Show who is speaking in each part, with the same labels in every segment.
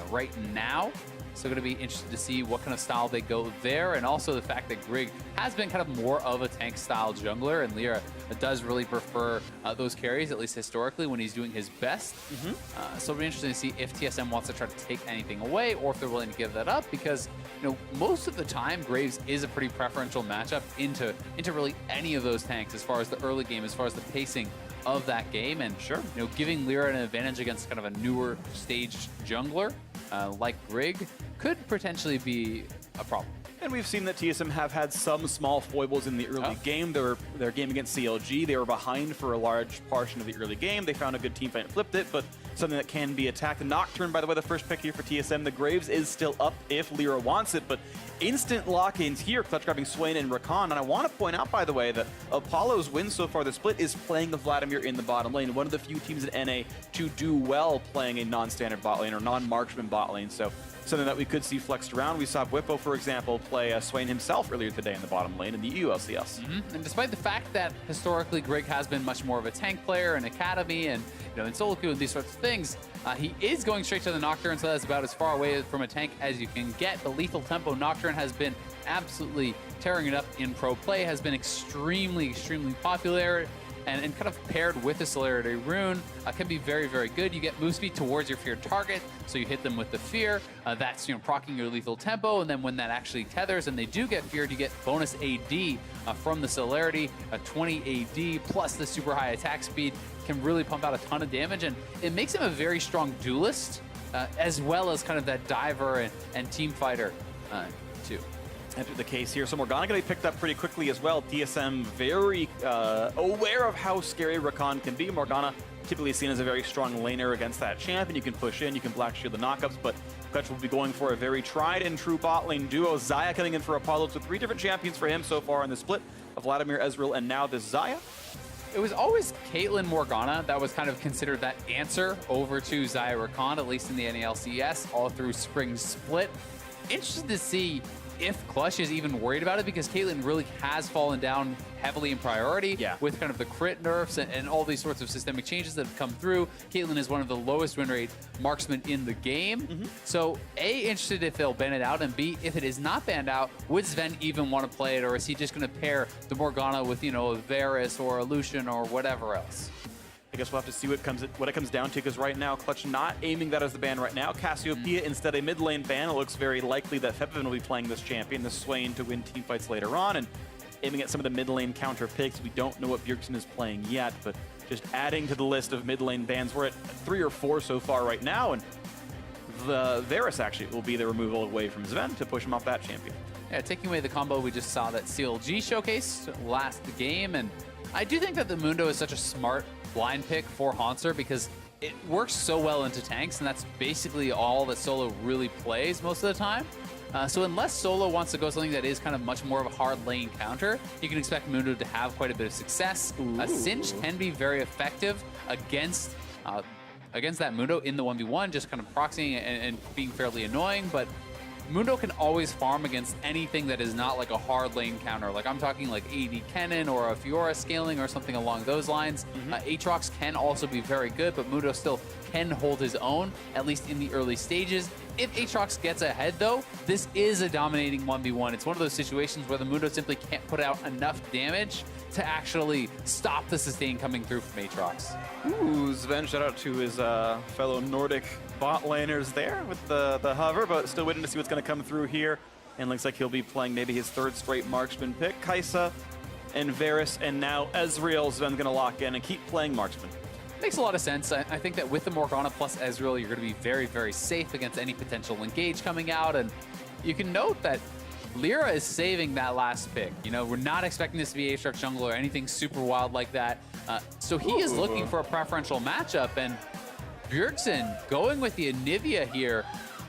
Speaker 1: right now. So going to be interested to see what kind of style they go there, and also the fact that Grig has been kind of more of a tank-style jungler, and Lyra does really prefer those carries, at least historically, when he's doing his best. So it'll be interesting to see if TSM wants to try to take anything away, or if they're willing to give that up, because most of the time, Graves is a pretty preferential matchup into really any of those tanks as far as the early game, as far as the pacing of that game, and giving Lyra an advantage against kind of a newer staged jungler like Grig could potentially be a problem.
Speaker 2: And we've seen that TSM have had some small foibles in the early game. Their game against CLG, they were behind for a large portion of the early game. They found a good team fight and flipped it, but something that can be attacked. The Nocturne, by the way, the first pick here for TSM. The Graves is still up if Lyra wants it, but instant lock-ins here, clutch grabbing Swain and Rakan. And I want to point out, by the way, that Apollo's win so far, the split, is playing the Vladimir in the bottom lane. One of the few teams in NA to do well playing a non-standard bot lane or non-marksman bot lane. So something that we could see flexed around. We saw Whippo, for example, play Swain himself earlier today in the bottom lane in the EU LCS.
Speaker 1: And despite the fact that historically Grig has been much more of a tank player in Academy and in solo queue and these sorts of things, he is going straight to the Nocturne, so that's about as far away from a tank as you can get. The lethal tempo Nocturne has been absolutely tearing it up in pro play, has been extremely, extremely popular. And kind of paired with the Celerity Rune can be very, very good. You get move speed towards your feared target, so you hit them with the fear. That's proccing your lethal tempo, and then when that actually tethers and they do get feared, you get bonus AD from the Celerity. 20 AD plus the super high attack speed can really pump out a ton of damage, and it makes him a very strong duelist, as well as kind of that diver and team fighter too.
Speaker 2: Enter the case here. So Morgana going to be picked up pretty quickly as well. TSM very aware of how scary Rakan can be. Morgana typically seen as a very strong laner against that champion. You can push in, you can black shield the knockups, but Clutch will be going for a very tried and true bot lane duo. Xayah coming in for Apollo. So 3 different champions for him so far in the split of Vladimir, Ezreal, and now this Xayah.
Speaker 1: It was always Caitlyn Morgana that was kind of considered that answer over to Xayah Rakan, at least in the NA LCS, all through spring split. Interested to see if Clutch is even worried about it, because Caitlyn really has fallen down heavily in priority with kind of the crit nerfs and all these sorts of systemic changes that have come through. Caitlyn is one of the lowest win rate marksmen in the game. So A, interested if they'll ban it out, and B, if it is not banned out, would Sven even want to play it, or is he just going to pair the Morgana with, a Varus or a Lucian or whatever else?
Speaker 2: I guess we'll have to see what it comes down to, because right now, Clutch not aiming that as the ban right now. Cassiopeia instead a mid lane ban. It looks very likely that Fepivin will be playing this champion, this Swain, to win team fights later on, and aiming at some of the mid lane counter picks. We don't know what Bjergsen is playing yet, but just adding to the list of mid lane bans. We're at 3 or 4 so far right now, and the Varus actually will be the removal away from Sven to push him off that champion.
Speaker 1: Yeah, taking away the combo we just saw that CLG showcased last game, and I do think that the Mundo is such a smart blind pick for Hauntzer, because it works so well into tanks, and that's basically all that Solo really plays most of the time. So unless Solo wants to go something that is kind of much more of a hard lane counter, you can expect Mundo to have quite a bit of success. Cinch can be very effective against that Mundo in the 1v1, just kind of proxying and being fairly annoying, but Mundo can always farm against anything that is not like a hard lane counter. Like I'm talking like AD Kennen or a Fiora scaling or something along those lines. Aatrox can also be very good, but Mundo still can hold his own, at least in the early stages. If Aatrox gets ahead though, this is a dominating 1v1. It's one of those situations where the Mundo simply can't put out enough damage to actually stop the sustain coming through from Aatrox.
Speaker 2: Ooh, Sven, shout out to his fellow Nordic bot laners there with the hover, but still waiting to see what's going to come through here. And looks like he'll be playing maybe his 3rd straight marksman pick. Kai'Sa and Varus, and now Ezreal. Sven's going to lock in and keep playing marksman.
Speaker 1: Makes a lot of sense. I think that with the Morgana plus Ezreal, you're going to be very, very safe against any potential engage coming out. And you can note that Lyra is saving that last pick. We're not expecting this to be Aatrox jungle or anything super wild like that. So he is looking for a preferential matchup, and Bjergsen going with the Anivia here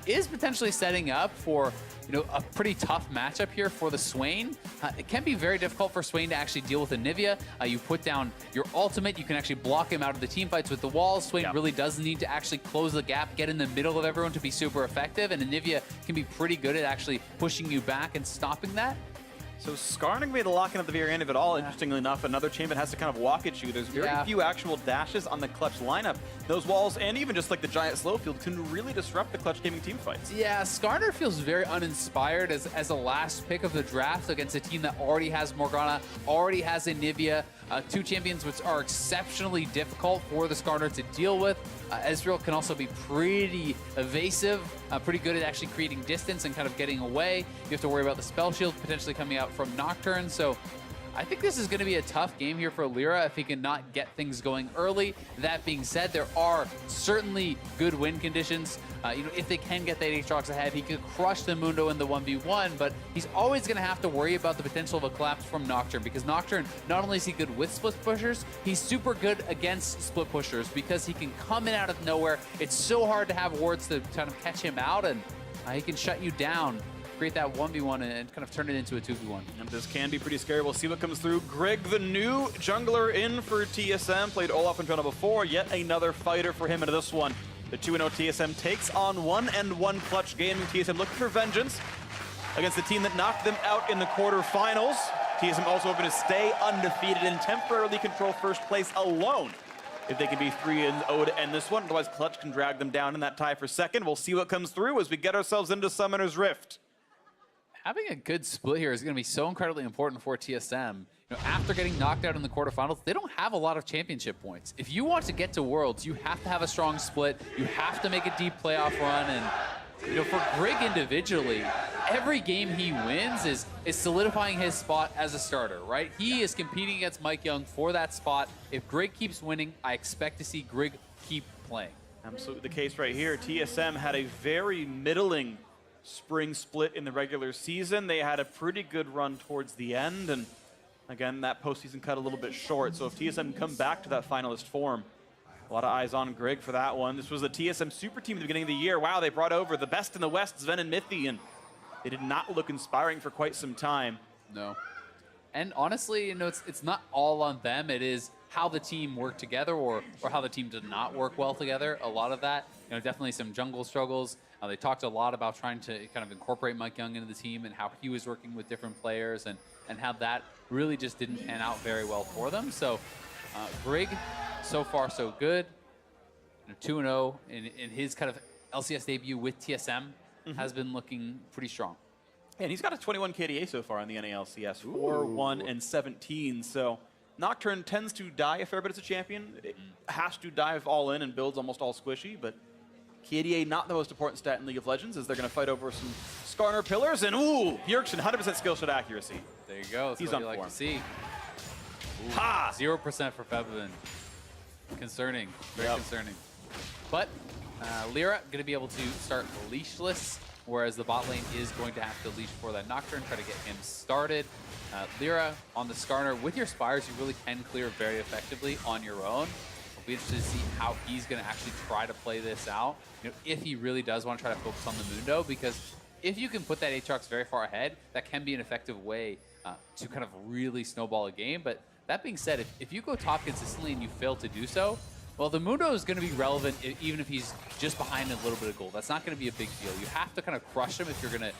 Speaker 1: is potentially setting up for a pretty tough matchup here for the Swain. It can be very difficult for Swain to actually deal with Anivia. You put down your ultimate, you can actually block him out of the team fights with the walls. Swain really does need to actually close the gap, get in the middle of everyone to be super effective, and Anivia can be pretty good at actually pushing you back and stopping that.
Speaker 2: So Skarner made the lock-in at the very end of it all. Interestingly enough, another champion has to kind of walk at you. There's very few actual dashes on the Clutch lineup. Those walls, and even just like the giant slow field, can really disrupt the Clutch Gaming team fights.
Speaker 1: Yeah, Skarner feels very uninspired as a last pick of the draft against a team that already has Morgana, already has Anivia, two champions which are exceptionally difficult for the Skarner to deal with. Ezreal can also be pretty evasive, pretty good at actually creating distance and kind of getting away. You have to worry about the spell shield potentially coming out from Nocturne. So I think this is going to be a tough game here for Lyra if he can not get things going early. That being said, there are certainly good win conditions. If they can get that Aatrox ahead, he could crush the Mundo in the 1v1, but he's always going to have to worry about the potential of a collapse from Nocturne, because Nocturne, not only is he good with split pushers, he's super good against split pushers because he can come in out of nowhere. It's so hard to have wards to kind of catch him out, and he can shut you down, create that 1v1 and kind of turn it into a 2v1.
Speaker 2: And this can be pretty scary. We'll see what comes through. Greg, the new jungler in for TSM, played Olaf and Jonah before. Yet another fighter for him into this one. The 2-0 TSM takes on 1-1 Clutch Gaming. TSM looking for vengeance against the team that knocked them out in the quarterfinals. TSM also hoping to stay undefeated and temporarily control first place alone if they can be 3-0 to end this one. Otherwise, Clutch can drag them down in that tie for second. We'll see what comes through as we get ourselves into Summoner's Rift.
Speaker 1: Having a good split here is going to be so incredibly important for TSM. After getting knocked out in the quarterfinals, they don't have a lot of championship points. If you want to get to Worlds, you have to have a strong split. You have to make a deep playoff run. And for Greg individually, every game he wins is solidifying his spot as a starter, right? He is competing against Mike Young for that spot. If Greg keeps winning, I expect to see Greg keep playing.
Speaker 2: Absolutely the case right here. TSM had a very middling spring split in the regular season. They had a pretty good run towards the end, and again, that postseason cut a little bit short. So if TSM can come back to that finalist form, a lot of eyes on Greg for that one. This was the TSM super team at the beginning of the year. Wow, they brought over the best in the West, Sven and Mithy, and they did not look inspiring for quite some time.
Speaker 1: No. And honestly, it's not all on them. It is how the team worked together or how the team did not work well together. A lot of that, definitely some jungle struggles. They talked a lot about trying to kind of incorporate Mike Young into the team and how he was working with different players and how that really just didn't pan out very well for them. So Greg, so far so good. 2-0 in his kind of LCS debut with TSM has been looking pretty strong.
Speaker 2: And he's got a 21 KDA so far in the NA LCS, 4-1 and 17. So Nocturne tends to die a fair bit as a champion. It has to dive all in and builds almost all squishy, but KDA not the most important stat in League of Legends as they're going to fight over some Skarner pillars. And ooh, Bjergsen, 100% skill shot accuracy.
Speaker 1: There you go. That's
Speaker 2: He's
Speaker 1: what
Speaker 2: on
Speaker 1: you like
Speaker 2: form.
Speaker 1: to see.
Speaker 2: Ha!
Speaker 1: 0% for Febvin. Concerning. Very concerning. But Lyra going to be able to start leashless, whereas the bot lane is going to have to leash for that Nocturne, try to get him started. Lyra on the Skarner, with your Spires, you really can clear very effectively on your own. It'll be interesting to see how he's going to actually try to play this out. If he really does want to try to focus on the Mundo, because if you can put that Aatrox very far ahead, that can be an effective way to kind of really snowball a game. But that being said, if you go top consistently and you fail to do so, well, the Mundo is going to be relevant even if he's just behind a little bit of gold. That's not going to be a big deal. You have to kind of crush him if you're going to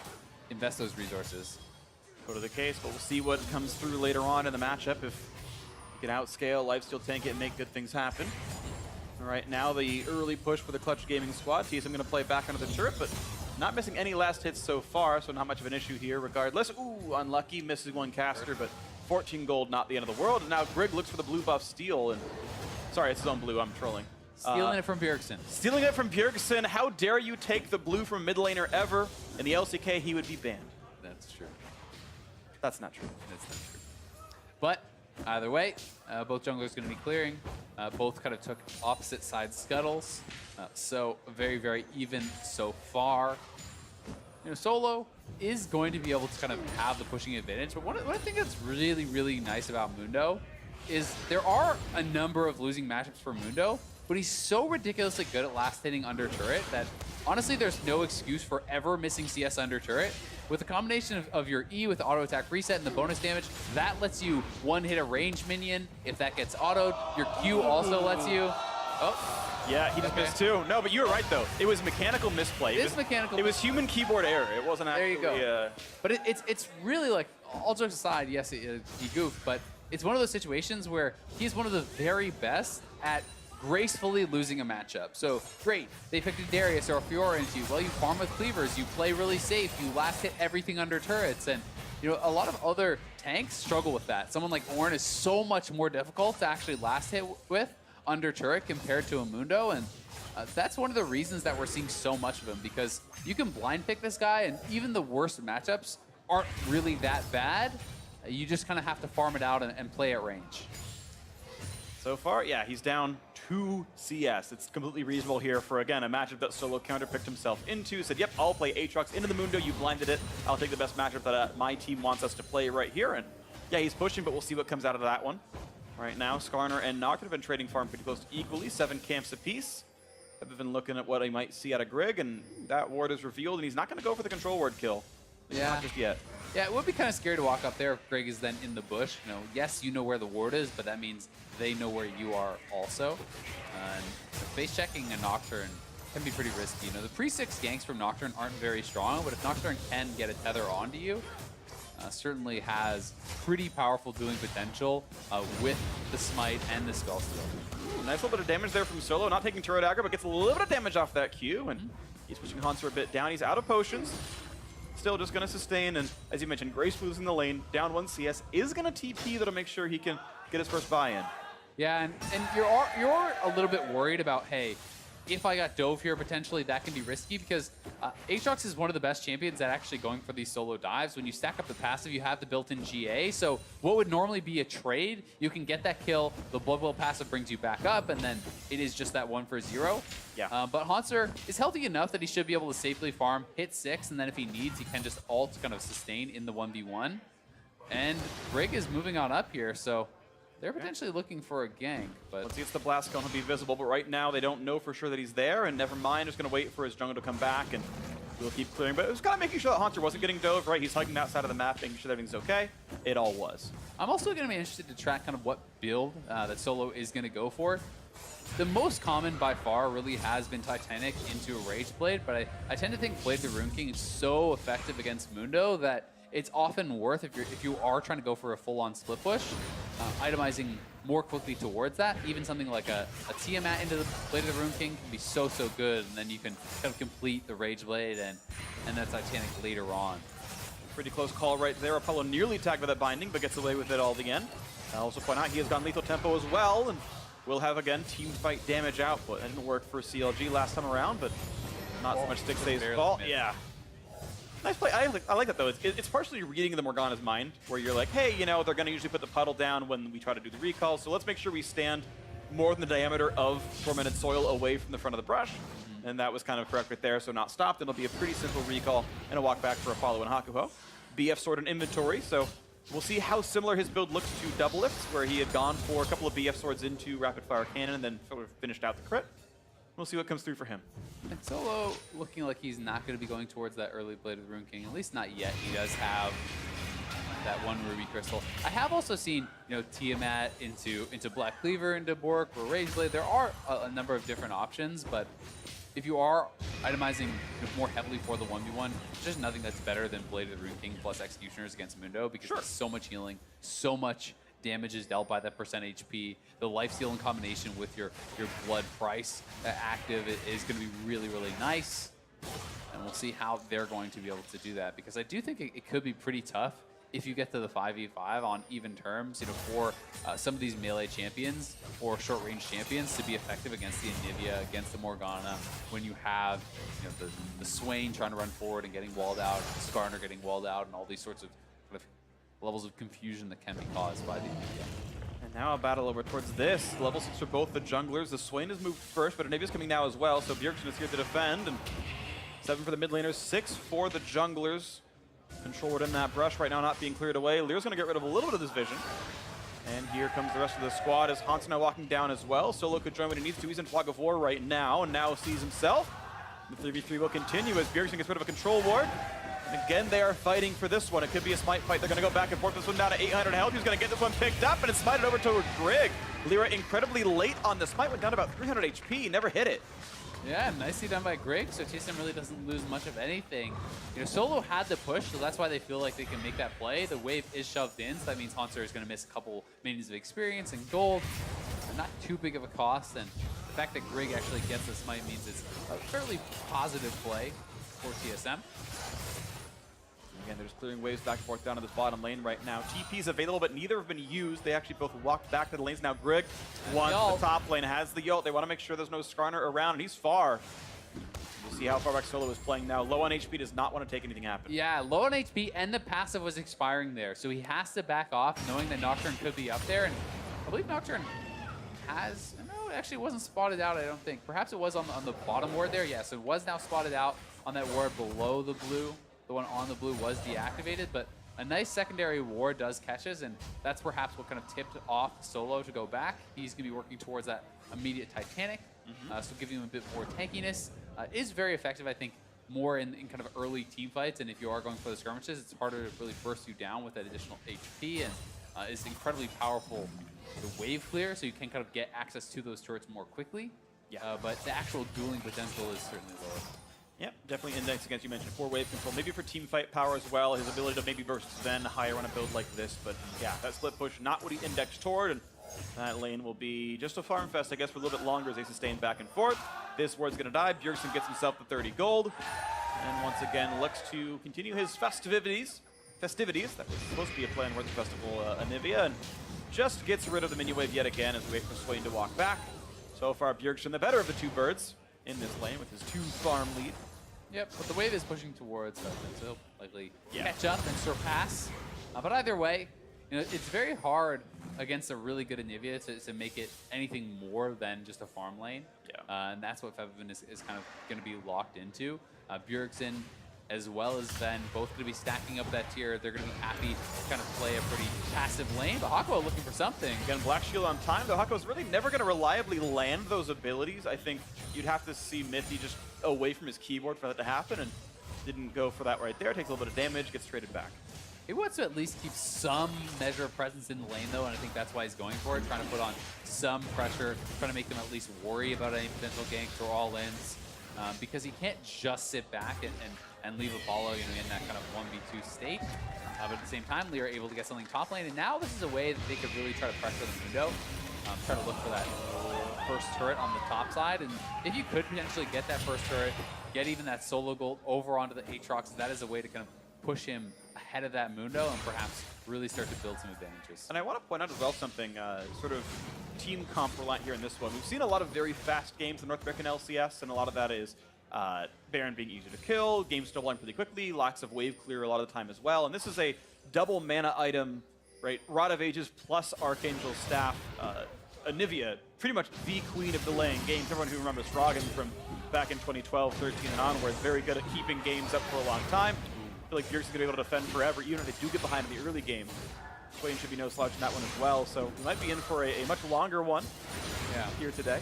Speaker 1: invest those resources.
Speaker 2: Go to the case, but we'll see what comes through later on in the matchup. If you can outscale, lifesteal tank it, and make good things happen. All right, now the early push for the Clutch Gaming squad. TSM going to play back onto the turret, but not missing any last hits so far, so not much of an issue here regardless. Ooh, unlucky, misses one caster, but 14 gold, not the end of the world. And now Greg looks for the blue buff steal, and sorry, it's his own blue, I'm trolling.
Speaker 1: Stealing it from Bjergsen.
Speaker 2: Stealing it from Bjergsen. How dare you take the blue from mid laner ever? In the LCK, he would be banned.
Speaker 1: That's true.
Speaker 2: That's not true.
Speaker 1: That's not true. But either way, both junglers going to be clearing. Both kind of took opposite side scuttles. So very, very even so far. Solo is going to be able to kind of have the pushing advantage. But one thing that's really, really nice about Mundo is there are a number of losing matchups for Mundo, but he's so ridiculously good at last hitting under turret that honestly there's no excuse for ever missing CS under turret. With a combination of your E with the auto attack reset and the bonus damage, that lets you one hit a range minion if that gets autoed. Your Q also lets you... Oh,
Speaker 2: Yeah, he just missed too. No, but you were right though. It was mechanical misplay.
Speaker 1: It is mechanical.
Speaker 2: It was human keyboard error. It wasn't actually.
Speaker 1: There you go. But it's really like, all jokes aside, yes, he goofed, but it's one of those situations where he's one of the very best at gracefully losing a matchup. So great, they picked a Darius or a Fiora into you. Well, you farm with cleavers, you play really safe, you last hit everything under turrets, and you know, a lot of other tanks struggle with that. Someone like Ornn is so much more difficult to actually last hit with under turret compared to a Mundo, and that's one of the reasons that we're seeing so much of him, because you can blind pick this guy, and even the worst matchups aren't really that bad. You just kind of have to farm it out and play at range.
Speaker 2: So far, yeah, he's down 2 CS. It's completely reasonable here for, again, a matchup that Solo counterpicked himself into. Said, yep, I'll play Aatrox into the Mundo. You blinded it. I'll take the best matchup that my team wants us to play right here. And yeah, he's pushing, but we'll see what comes out of that one. Right now, Skarner and Noct have been trading farm pretty close to equally, 7 camps apiece. I've been looking at what I might see out of Grig, and that ward is revealed, and he's not going to go for the control ward kill.
Speaker 1: Yeah.
Speaker 2: Not just yet.
Speaker 1: Yeah, it would be kind of scary to walk up there if Greg is then in the bush. You know, yes, you know where the ward is, but that means they know where you are also. And face checking a Nocturne can be pretty risky. You know, the pre-6 ganks from Nocturne aren't very strong, but if Nocturne can get a tether onto you, certainly has pretty powerful dueling potential with the smite and the spell steal.
Speaker 2: Nice little bit of damage there from Solo, not taking turret aggro, but gets a little bit of damage off that Q, and he's pushing Hanser a bit down. He's out of potions. Still just going to sustain, and as you mentioned, gracefully losing the lane, down 1 CS, is going to TP that'll make sure he can get his first buy-in.
Speaker 1: Yeah, and you're a little bit worried about, hey, if I got Dove here, potentially that can be risky, because Aatrox is one of the best champions at actually going for these solo dives. When you stack up the passive, you have the built-in GA, so what would normally be a trade, you can get that kill, the Blood Will passive brings you back up, and then it is just that 1 for 0.
Speaker 2: Yeah.
Speaker 1: But Hanser is healthy enough that he should be able to safely farm, hit 6, and then if he needs, he can just ult kind of sustain in the 1v1. And Brig is moving on up here, so they're potentially looking for a gank, but
Speaker 2: once he gets the blast cone, he'll be visible, but right now they don't know for sure that he's there, and never mind, just going to wait for his jungle to come back, and we'll keep clearing. But it was kind of making sure that Hanser wasn't getting dove, right? He's hugging that side of the map, making sure that everything's okay. It all was. I'm
Speaker 1: also going to be interested to track kind of what build that Solo is going to go for. The most common by far really has been Titanic into a Rage Blade, but I tend to think Blade the Rune King is so effective against Mundo that it's often worth, if you are trying to go for a full-on split push, itemizing more quickly towards that. Even something like a Tiamat into the Blade of the Rune King can be so good, and then you can kind of complete the Rage Blade and that Titanic later on.
Speaker 2: Pretty close call right there. Apollo nearly tagged by that binding, but gets away with it all at the end. I'll also point out he has gone lethal tempo as well, and will have, again, team fight damage output. That didn't work for CLG last time around, but not so much Stixay's fault. Yeah. Nice play. I like that, though. It's partially reading the Morgana's mind, where you're like, hey, you know, they're going to usually put the puddle down when we try to do the recall, so let's make sure we stand more than the diameter of Tormented Soil away from the front of the brush. And that was kind of correct right there, so not stopped. It'll be a pretty simple recall and a walk back for Apollo and Hakuho. BF sword and inventory, so we'll see how similar his build looks to Double Lifts, where he had gone for a couple of BF swords into Rapid Fire Cannon and then sort of finished out the crit. We'll see what comes through for him.
Speaker 1: And Solo looking like he's not going to be going towards that early Blade of the Rune King, at least not yet. He does have that 1 Ruby Crystal. I have also seen, you know, Tiamat into Black Cleaver, into Bork, or Rage Blade. There are a number of different options, but if you are itemizing more heavily for the 1v1, there's just nothing that's better than Blade of the Rune King plus Executioners against Mundo, because there's so much healing, so much damage is dealt by that percent HP. The lifesteal in combination with your blood price active is going to be really nice. And we'll see how they're going to be able to do that, because I do think it could be pretty tough if you get to the 5v5 on even terms, you know, for some of these melee champions or short-range champions to be effective against the Anivia, against the Morgana, when you have, you know, the Swain trying to run forward and getting walled out, Skarner getting walled out, and all these sorts of kind of levels of confusion that can be caused by the Anivia.
Speaker 2: And now a battle over towards this. Level 6 for both the junglers. The Swain has moved first, but Anivia's coming now as well, so Bjergsen is here to defend. And 7 for the mid laners, 6 for the junglers. Control ward in that brush right now, not being cleared away. Lear's going to get rid of a little bit of this vision. And here comes the rest of the squad as Hanser now walking down as well. Solo could join when he needs to. He's in Fog of War right now, and now sees himself. The 3v3 will continue as Bjergsen gets rid of a control ward. And again, they are fighting for this one. It could be a smite fight. They're going to go back and forth. This one down to 800 health. Who's going to get this one picked up? And it's smited over to Grig. Lyra incredibly late on the smite. Went down to about 300 HP. Never hit it.
Speaker 1: Yeah, nicely done by Grig. So TSM really doesn't lose much of anything. You know, Solo had the push, so that's why they feel like they can make that play. The wave is shoved in, so that means Haunter is going to miss a couple minions of experience and gold. Not too big of a cost, and the fact that Grig actually gets the smite means it's a fairly positive play for TSM.
Speaker 2: Again, they're just clearing waves back and forth down to this bottom lane right now. TP's available, but neither have been used. They actually both walked back to the lanes. Now Grig wants the top lane, has the ult. They want to make sure there's no Skarner around, and he's far. We'll see how far back Solo is playing now. Low on HP, does not want to take anything happen.
Speaker 1: Yeah, low on HP, and the passive was expiring there, so he has to back off, knowing that Nocturne could be up there, and I believe Nocturne has... No, it actually wasn't spotted out, I don't think. Perhaps it was on the bottom ward there. Yes, it was now spotted out on that ward below the blue. The one on the blue was deactivated, but a nice secondary ward does catches, and that's perhaps what kind of tipped off Solo to go back. He's going to be working towards that immediate Titanic, so giving him a bit more tankiness. Is very effective, I think, more in kind of early team fights, and if you are going for the skirmishes, it's harder to really burst you down with that additional HP, and is incredibly powerful the wave clear, so you can kind of get access to those turrets more quickly. Yeah. But the actual dueling potential is certainly lower.
Speaker 2: Yep, definitely index against, you mentioned, 4 wave control. Maybe for team fight power as well, his ability to maybe burst Sven higher on a build like this. But yeah, that split push, not what he indexed toward. And that lane will be just a farm fest, I guess, for a little bit longer as they sustain back and forth. This ward's going to die. Bjergsen gets himself the 30 gold. And once again, looks to continue his festivities. That was supposed to be a play on World Festival, Anivia. And just gets rid of the minion wave yet again as we wait for Swain to walk back. So far, Bjergsen the better of the two birds in this lane with his 2 farm lead.
Speaker 1: Yep, but the wave is pushing towards so he'll likely catch up and surpass. But either way, you know, it's very hard against a really good Anivia to make it anything more than just a farm lane. Yeah. And that's what Fevin is kind of going to be locked into. Bjergsen as well as Sven, both going to be stacking up that tier. They're going to be happy to kind of play a pretty passive lane. But Hako looking for something.
Speaker 2: Again, Black Shield on time, though Hako's really never going to reliably land those abilities. I think you'd have to see Mithy just away from his keyboard for that to happen, and didn't go for that right there. Takes a little bit of damage, gets traded back.
Speaker 1: He wants to at least keep some measure of presence in the lane, though, and I think that's why he's going for it, trying to put on some pressure, trying to make them at least worry about any potential ganks or all-ins, because he can't just sit back and leave Apollo, you know, in that kind of 1v2 state. But at the same time, Lyra able to get something top lane, and now this is a way that they could really try to pressure the Mundo, try to look for that first turret on the top side, and if you could potentially get that first turret, get even that solo gold over onto the Aatrox, that is a way to kind of push him ahead of that Mundo and perhaps really start to build some advantages.
Speaker 2: And I want to point out as well something sort of team comp reliant here in this one. We've seen a lot of very fast games in North American LCS, and a lot of that is Baron being easy to kill, games snowballing pretty quickly, lots of wave clear a lot of the time as well. And this is a double mana item, right? Rod of Ages plus Archangel Staff. Anivia, pretty much the queen of delaying games. Everyone who remembers Froggen from back in 2012, 13 and onwards, very good at keeping games up for a long time. I feel like Bjergsen's going to be able to defend forever, even if they do get behind in the early game. Swain should be no slouch in that one as well, so we might be in for a much longer one here today.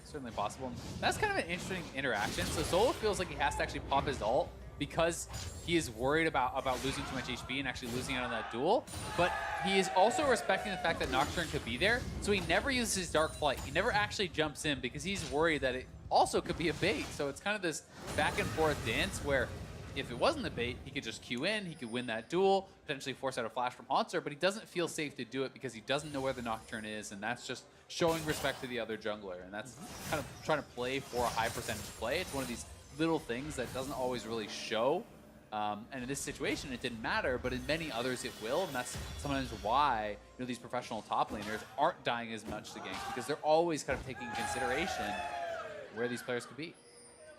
Speaker 1: Certainly possible. That's kind of an interesting interaction. So Solo feels like he has to actually pop his ult because he is worried about losing too much HP and actually losing it on that duel. But he is also respecting the fact that Nocturne could be there, so he never uses his Dark Flight. He never actually jumps in because he's worried that it also could be a bait. So it's kind of this back and forth dance where if it wasn't a bait, he could just queue in, he could win that duel, potentially force out a flash from Haunter, but he doesn't feel safe to do it because he doesn't know where the Nocturne is, and that's just showing respect to the other jungler. And that's kind of trying to play for a high percentage play. It's one of these little things that doesn't always really show. And in this situation, it didn't matter, but in many others it will, and that's sometimes why these professional top laners aren't dying as much to ganks, because they're always kind of taking into consideration where these players could be.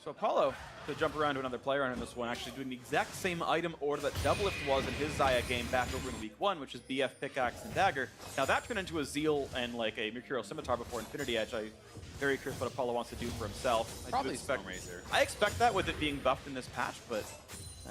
Speaker 2: So Apollo, to jump around to another player on this one, actually doing the exact same item order that Doublelift was in his Xayah game back over in week 1, which is BF, Pickaxe, and Dagger. Now that turned into a Zeal and like a Mercurial Scimitar before Infinity Edge. I'm very curious what Apollo wants to do for himself.
Speaker 1: Probably Stormrazor.
Speaker 2: I expect that with it being buffed in this patch, but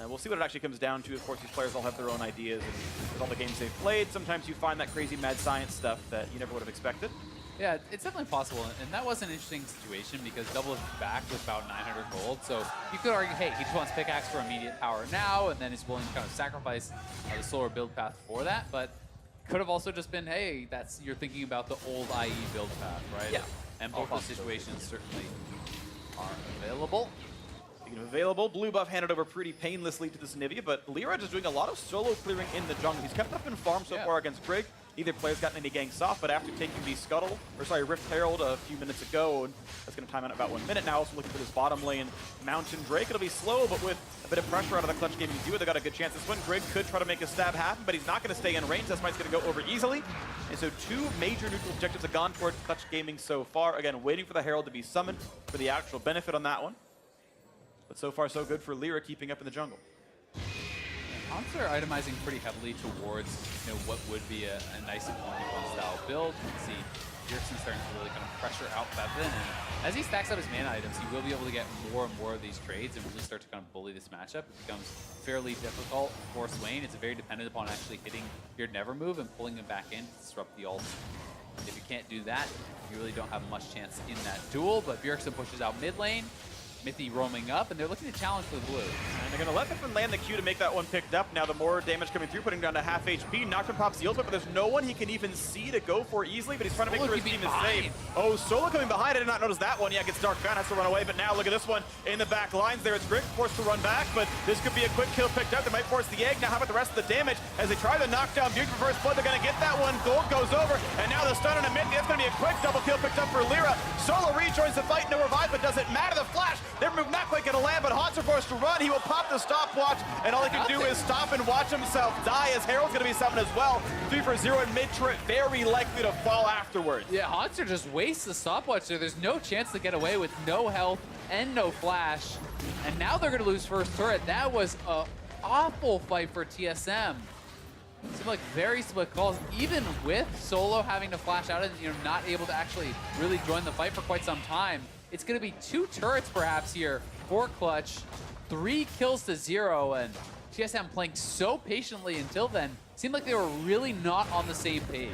Speaker 2: we'll see what it actually comes down to. Of course, these players all have their own ideas, and with all the games they've played, sometimes you find that crazy mad science stuff that you never would have expected.
Speaker 1: Yeah, it's definitely possible, and that was an interesting situation because double is back with about 900 gold, so you could argue, hey, he just wants pickaxe for immediate power now, and then he's willing to kind of sacrifice the slower build path for that, but could have also just been, hey, that's you're thinking about the old IE build path, right?
Speaker 2: Yeah.
Speaker 1: And both those situations certainly are available.
Speaker 2: Speaking of available, blue buff handed over pretty painlessly to this Nivea, but Lira just doing a lot of solo clearing in the jungle. He's kept up in farm so far against Brig. Neither player's gotten any ganks off, but after taking the Rift Herald a few minutes ago, and that's going to time out about 1 minute now, also looking for this bottom lane Mountain Drake. It'll be slow, but with a bit of pressure out of the Clutch Gaming duo, they got a good chance. This one, Grig could try to make a stab happen, but he's not going to stay in range. That Smite's going to go over easily. And so 2 major neutral objectives have gone towards Clutch Gaming so far. Again, waiting for the Herald to be summoned for the actual benefit on that one. But so far, so good for Lira keeping up in the jungle.
Speaker 1: Hunts are itemizing pretty heavily towards what would be a nice 1v1 style build. You can see Bjergsen starting to really kind of pressure out Bevan, and as he stacks up his mana items, he will be able to get more and more of these trades and really start to kind of bully this matchup. It becomes fairly difficult for Swain. It's very dependent upon actually hitting your never move and pulling him back in to disrupt the ult. If you can't do that, you really don't have much chance in that duel, but Bjergsen pushes out mid lane. Mithy roaming up, and they're looking to challenge for the blue.
Speaker 2: And they're going to let Pippin land the Q to make that one picked up. Now the more damage coming through, putting down to half HP. Nocturne pops the ultimate, but there's no one he can even see to go for easily, but he's trying to make sure his team is safe. Oh, Solo coming behind. I did not notice that one. Yeah, gets Dark Fan, has to run away, but now look at this one in the back lines there. It's Grig forced to run back, but this could be a quick kill picked up. They might force the egg. Now how about the rest of the damage? As they try to knock down Butte for first blood, they're going to get that one. Gold goes over, and now the stun on a mid. It's going to be a quick double kill picked up for Lira. Solo rejoins the fight, no revive, but doesn't matter. The flash, their move not quite going to land, but Hans are forced to run. He will pop the stopwatch, and all he can do is stop and watch himself die, as Herald's going to be summoned as well. 3 for 0 in mid turret, very likely to fall afterwards.
Speaker 1: Yeah, Hanser just wastes the stopwatch there. There's no chance to get away with no health and no flash. And now they're going to lose first turret. That was an awful fight for TSM. Seemed like very split calls, even with Solo having to flash out and not able to actually really join the fight for quite some time. It's going to be 2 turrets perhaps here for Clutch, 3 kills to 0, and TSM playing so patiently until then. Seemed like they were really not on the same page.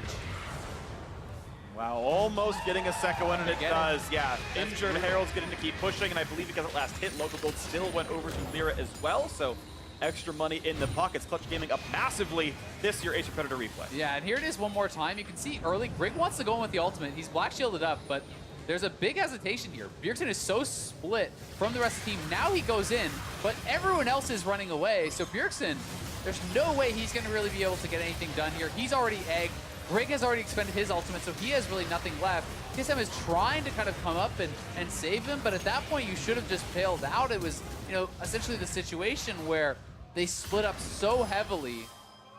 Speaker 2: Wow, almost getting a second one, and it does. Yeah,
Speaker 1: That's
Speaker 2: injured Herald's getting to keep pushing, and I believe because it last hit, local gold still went over to Lira as well, so extra money in the pockets. Clutch Gaming up massively this year, Ace of Predator replay.
Speaker 1: Yeah, and here it is one more time. You can see early, Grig wants to go in with the ultimate. He's black shielded up, but there's a big hesitation here. Bjergsen is so split from the rest of the team. Now he goes in, but everyone else is running away. So Bjergsen, there's no way he's going to really be able to get anything done here. He's already egged. Grig has already expended his ultimate, so he has really nothing left. TSM is trying to kind of come up and save him, but at that point, you should have just bailed out. It was, essentially the situation where they split up so heavily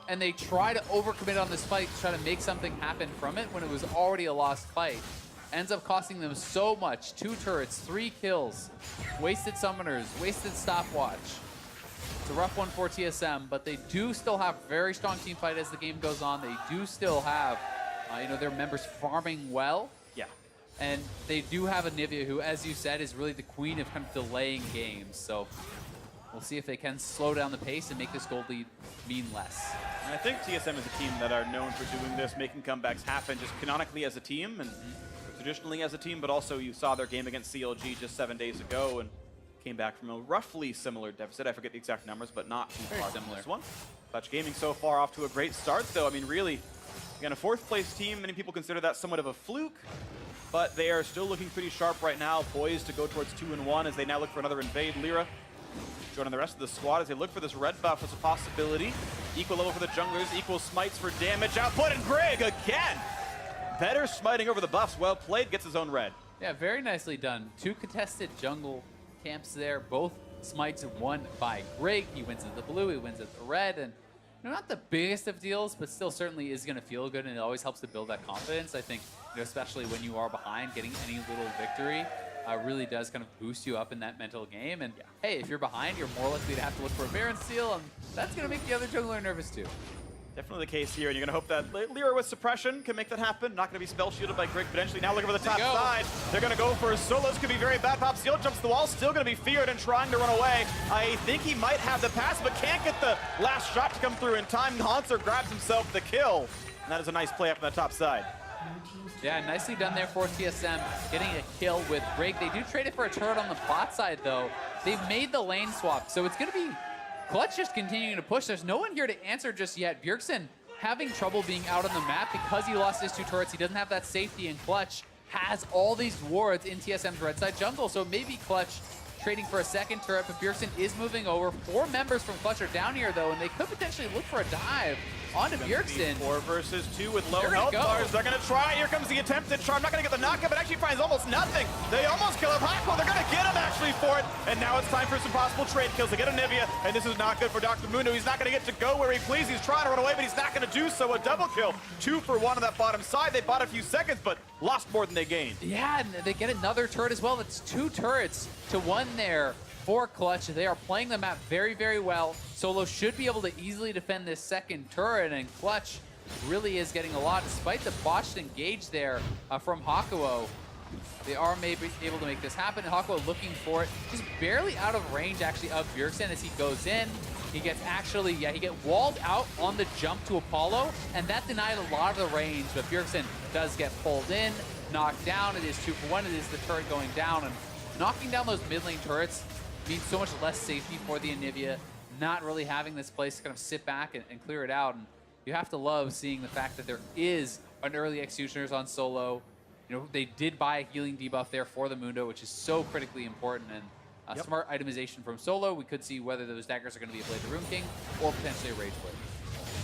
Speaker 1: and they try to overcommit on this fight to try to make something happen from it when it was already a lost fight. Ends up costing them so much. 2 turrets, 3 kills, wasted summoners, wasted stopwatch. It's a rough one for TSM, but they do still have very strong team fight as the game goes on. They do still have, their members farming well.
Speaker 2: Yeah.
Speaker 1: And they do have a Nivea who, as you said, is really the queen of kind of delaying games. So we'll see if they can slow down the pace and make this gold lead mean less.
Speaker 2: And I think TSM is a team that are known for doing this, making comebacks happen just canonically as a team and traditionally as a team, but also you saw their game against CLG just 7 days ago and came back from a roughly similar deficit. I forget the exact numbers, but not too far from this one. Clutch Gaming so far off to a great start, though. I mean, really, again, a 4th place team. Many people consider that somewhat of a fluke, but they are still looking pretty sharp right now, poised to go towards 2-1 as they now look for another invade. Lira joining the rest of the squad as they look for this red buff as a possibility. Equal level for the junglers, equal smites for damage output, and Grig again! Better smiting over the buffs. Well played, gets his own red.
Speaker 1: Yeah, very nicely done. 2 contested jungle camps there. Both smites won by Grig. He wins at the blue, he wins at the red, and not the biggest of deals, but still certainly is going to feel good, and it always helps to build that confidence. I think, especially when you are behind, getting any little victory really does kind of boost you up in that mental game. And hey, if you're behind, you're more likely to have to look for a Baron steal, and that's going to make the other jungler nervous too.
Speaker 2: Definitely the case here, and you're going to hope that Lira with suppression can make that happen. Not going to be spell shielded by Grig potentially. Now looking for the top side. They're going to go for Solos. Could be very bad. Pop Seal jumps the wall. Still going to be feared and trying to run away. I think he might have the pass, but can't get the last shot to come through in time. Hanser grabs himself the kill. And that is a nice play up on the top side.
Speaker 1: Yeah, nicely done there for TSM, getting a kill with Rig. They do trade it for a turret on the bot side, though. They've made the lane swap, so it's going to be Clutch just continuing to push. There's no one here to answer just yet. Bjergsen having trouble being out on the map because he lost his 2 turrets. He doesn't have that safety, and Clutch has all these wards in TSM's red side jungle, so maybe Clutch trading for a second turret, but Bjergsen is moving over. 4 members from Clutch are down here, though, and they could potentially look for a dive onto Bjergsen.
Speaker 2: 4 versus 2 with low
Speaker 1: There
Speaker 2: health
Speaker 1: we go.
Speaker 2: bars. They're going to try. Here comes the attempted charm. Not going to get the knockup, but actually finds almost nothing. They almost kill him. Hako, they're going to get him actually for it. And now it's time for some possible trade kills. They get Anivia, and this is not good for Dr. Mundo. He's not going to get to go where he pleases. He's trying to run away, but he's not going to do so. A double kill. 2 for 1 on that bottom side. They bought a few seconds, but lost more than they gained.
Speaker 1: Yeah, and they get another turret as well. That's 2 turrets to 1 there for Clutch. They are playing the map very, very well. Solo should be able to easily defend this second turret, and Clutch really is getting a lot. Despite the botched engage there from Hakuo, they are maybe able to make this happen. And Hakuo looking for it, just barely out of range actually of Bjergsen as he goes in. He gets actually, he gets walled out on the jump to Apollo, and that denied a lot of the range, but Bjergsen does get pulled in, knocked down. It is 2 for 1. It is the turret going down, and knocking down those mid lane turrets means so much less safety for the Anivia, not really having this place to kind of sit back and clear it out. And you have to love seeing the fact that there is an early Executioners on Solo. You know, they did buy a healing debuff there for the Mundo, which is so critically important. And smart itemization from Solo. We could see whether those daggers are going to be a Blade of Rune King or potentially a Rage Blade.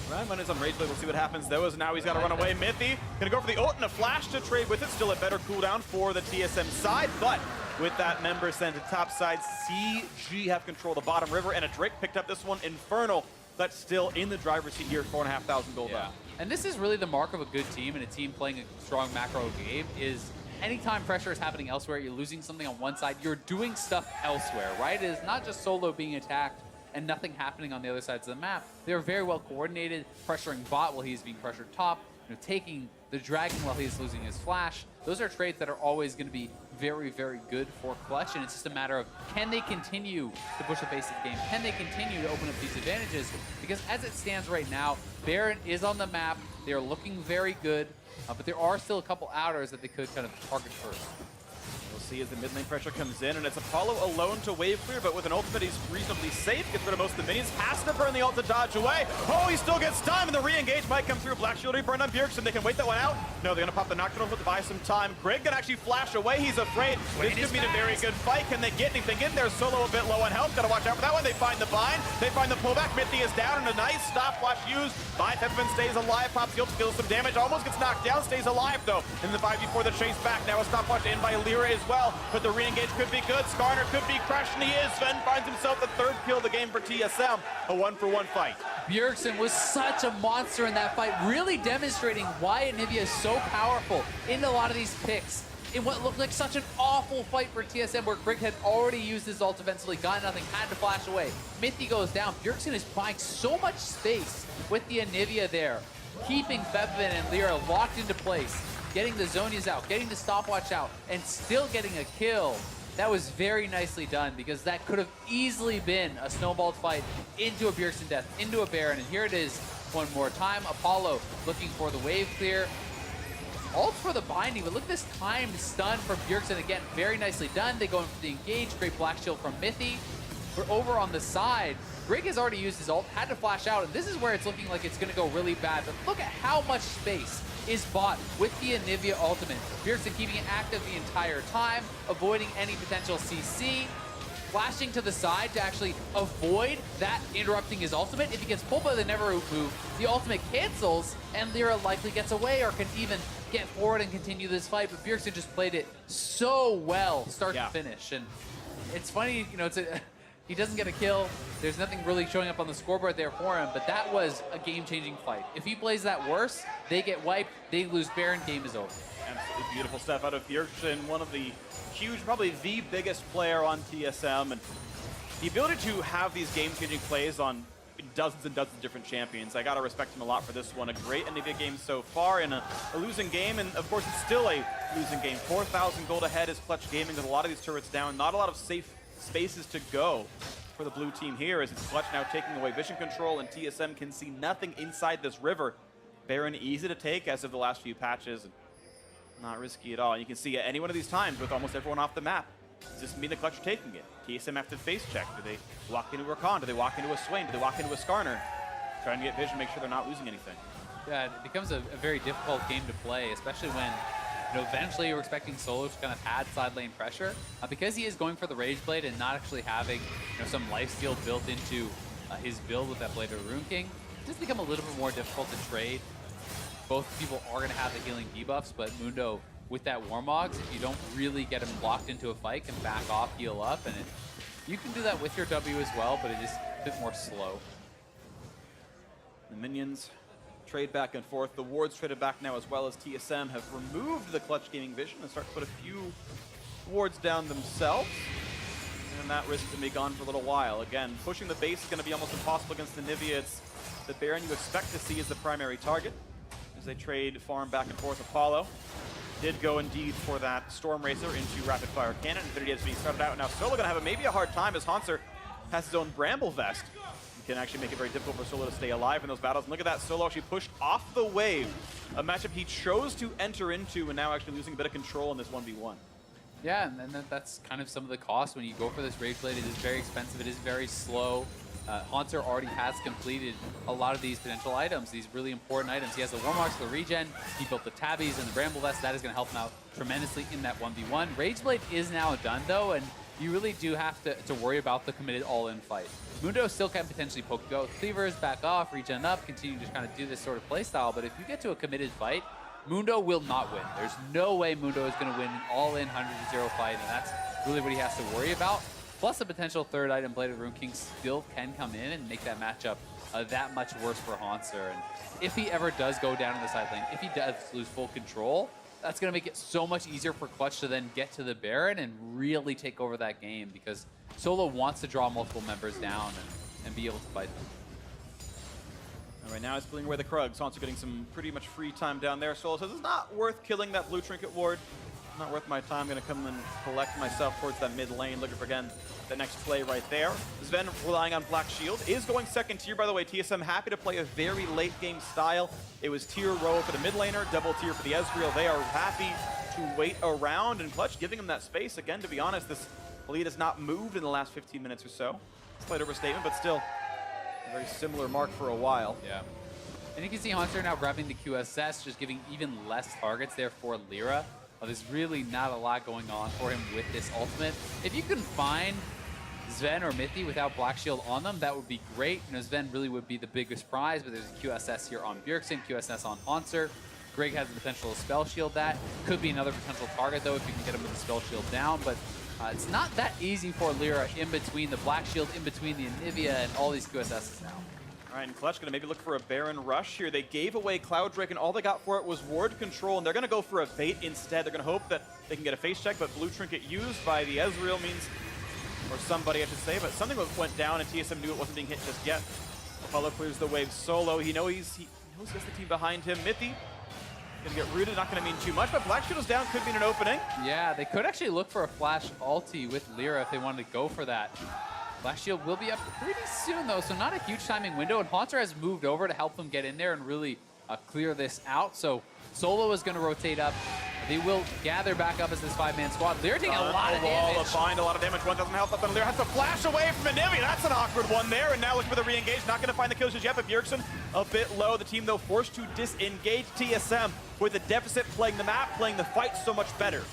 Speaker 2: Ryan is on Rage Blade. We'll see what happens. Though, as now he's got to run away. Mythy going to go for the ult and a flash to trade with it. Still a better cooldown for the TSM side, but with that member sent to top side, CG have control of the bottom river, and a Drake picked up this one. Infernal, that's still in the driver's seat here, 4,500 gold out.
Speaker 1: And this is really the mark of a good team and a team playing a strong macro game is anytime pressure is happening elsewhere, you're losing something on one side, you're doing stuff elsewhere, right? It is not just Solo being attacked and nothing happening on the other sides of the map. They're very well coordinated, pressuring bot while he's being pressured top, taking the dragon while he's losing his flash. Those are traits that are always going to be very, very good for Clutch, and it's just a matter of can they continue to push the pace of the game? Can they continue to open up these advantages? Because as it stands right now, Baron is on the map. They are looking very good, but there are still a couple outers that they could kind of target first.
Speaker 2: We'll see as the mid lane pressure comes in, and it's Apollo alone to wave clear, but with an ultimate, he's reasonably safe. Gets rid of most of the minions. Has to burn the ult to dodge away. Oh, he still gets time, and the re-engage might come through. Black Shield burned on Bjergsen. They can wait that one out. No, they're going to pop the Nocturnal to buy some time. Greg can actually flash away. He's afraid. This could be a very good fight. Can they get anything in there? Solo a bit low on health. Got to watch out for that one. They find the bind. They find the pullback. Mythy is down, and a nice stopwatch used by Peppermint. Stays alive. Pops the ult, deals some damage. Almost gets knocked down. Stays alive, though. In the 5v4, the chase back. Now a stopwatch in by Lyra as well. But the re-engage could be good. Skarner could be crushed, and he is. Sven finds himself the 3rd kill of the game for TSM. A 1-for-1 fight.
Speaker 1: Bjergsen was such a monster in that fight, really demonstrating why Anivia is so powerful in a lot of these picks. In what looked like such an awful fight for TSM, where Greg had already used his ult eventually, got nothing, had to flash away. Mythy goes down. Bjergsen is buying so much space with the Anivia there, keeping Peppermint and Lyra locked into place, getting the Zhonya's out, getting the stopwatch out, and still getting a kill. That was very nicely done, because that could have easily been a snowballed fight into a Bjergsen death, into a Baron, and here it is one more time. Apollo looking for the wave clear. Ult for the binding, but look at this timed stun from Bjergsen again. Very nicely done. They go in for the engage. Great Black Shield from Mythy. We're over on the side. Greg has already used his ult, had to flash out, and this is where it's looking like it's going to go really bad. But look at how much space is bought with the Anivia ultimate. Bjergsen keeping it active the entire time, avoiding any potential CC, flashing to the side to actually avoid that interrupting his ultimate. If he gets pulled by the Never move, the ultimate cancels, and Lyra likely gets away or can even get forward and continue this fight. But Bjergsen just played it so well, start to finish. And it's funny, he doesn't get a kill. There's nothing really showing up on the scoreboard there for him, but that was a game-changing fight. If he plays that worse, they get wiped, they lose Baron, game is over.
Speaker 2: Absolutely beautiful stuff out of Bjergsen, one of the huge, probably the biggest player on TSM, and the ability to have these game-changing plays on dozens and dozens of different champions. I gotta respect him a lot for this one. A great Anivia game so far in a losing game, and of course it's still a losing game. 4,000 gold ahead is Clutch Gaming with a lot of these turrets down. Not a lot of safe spaces to go for the blue team here, as it's Clutch now taking away vision control, and TSM can see nothing inside this river. Baron easy to take as of the last few patches. And Not risky at all. You can see at any one of these times with almost everyone off the map, does this mean the Clutch are taking it? TSM have to face check. Do they walk into a Rakan? Do they walk into a Swain? Do they walk into a Skarner? Trying to get vision, make sure they're not losing anything.
Speaker 1: Yeah, it becomes a very difficult game to play, especially when eventually you're expecting Solo to kind of add side lane pressure. Because he is going for the Rage Blade and not actually having some lifesteal built into his build with that Blade of the Rune King, it does become a little bit more difficult to trade. Both people are going to have the healing debuffs, but Mundo, with that Warmogs, if you don't really get him locked into a fight, can back off, heal up, and you can do that with your W as well, but it is a bit more slow.
Speaker 2: The minions trade back and forth. The wards traded back now, as well as TSM have removed the Clutch Gaming vision and start to put a few wards down themselves. And that risk can be gone for a little while. Again, pushing the base is going to be almost impossible against the Nivea. It's the Baron you expect to see as the primary target as they trade farm back and forth. Apollo did go indeed for that Storm Racer into Rapid Fire Cannon. 30 has been started out. Now Solo going to have maybe a hard time as Hanser has his own Bramble Vest. He can actually make it very difficult for Solo to stay alive in those battles. And look at that, Solo actually pushed off the wave. A matchup he chose to enter into and now actually losing a bit of control in this 1v1.
Speaker 1: Yeah, and then that's kind of some of the cost when you go for this Rage Blade. It is very expensive, it is very slow. Hanser already has completed a lot of these potential items, these really important items. He has the Warmarks for the regen, he built the Tabbies and the Bramble Vest. That is going to help him out tremendously in that 1v1. Rage Blade is now done though, and you really do have to worry about the committed all-in fight. Mundo still can potentially poke go cleavers, back off, regen up, continue to kind of do this sort of playstyle, but if you get to a committed fight, Mundo will not win. There's no way Mundo is going to win an all-in 100-0 fight, and that's really what he has to worry about. Plus, a potential third item, Blade of the Rune King, still can come in and make that matchup that much worse for Hanser. And if he ever does go down in the side lane, if he does lose full control, that's going to make it so much easier for Clutch to then get to the Baron and really take over that game, because Solo wants to draw multiple members down and be able to fight them.
Speaker 2: And right now he's pulling away the Krugs. Hanser getting some pretty much free time down there. Solo says it's not worth killing that blue trinket ward. Not worth my time. I'm going to come and collect myself towards that mid lane. Looking for, again, the next play right there. Sven relying on Black Shield. Is going second tier, by the way. TSM happy to play a very late game style. It was tier row for the mid laner, double tier for the Ezreal. They are happy to wait around, and Clutch giving them that space. Again, to be honest, this lead has not moved in the last 15 minutes or so. Slight overstatement, but still a very similar mark for a while.
Speaker 1: Yeah. And you can see Hanser now grabbing the QSS, just giving even less targets there for Lyra. There's really not a lot going on for him with this ultimate. If you can find Sven or Mithy without Black Shield on them, that would be great. Sven really would be the biggest prize, but there's a QSS here on Bjergsen, QSS on Hanser. Greg has the potential to Spell Shield that. Could be another potential target, though, if you can get him with the Spell Shield down, but it's not that easy for Lyra in between the Black Shield, in between the Anivia, and all these QSSs now.
Speaker 2: All right, and Clutch going to maybe look for a Baron rush here. They gave away Cloud Drake, and all they got for it was ward control, and they're going to go for a bait instead. They're going to hope that they can get a face check, but blue trinket used by the Ezreal means, or somebody I should say, but something went down, and TSM knew it wasn't being hit just yet. Apollo clears the wave solo. He knows he has the team behind him. Mithy going to get rooted, not going to mean too much, but Black Shield is down, could mean an opening.
Speaker 1: Yeah, they could actually look for a flash ulti with Lyra if they wanted to go for that. Black Shield will be up pretty soon, though, so not a huge timing window. And Hanser has moved over to help them get in there and really clear this out. So Solo is going to rotate up. They will gather back up as this five-man squad. Lyra taking a lot of damage.
Speaker 2: Find a lot of damage. One doesn't help, but Lyra has to flash away from Anivia. That's an awkward one there. And now looking for the re-engage. Not going to find the kills just yet, but Bjergsen a bit low. The team, though, forced to disengage. TSM with the deficit, playing the map, playing the fight so much better.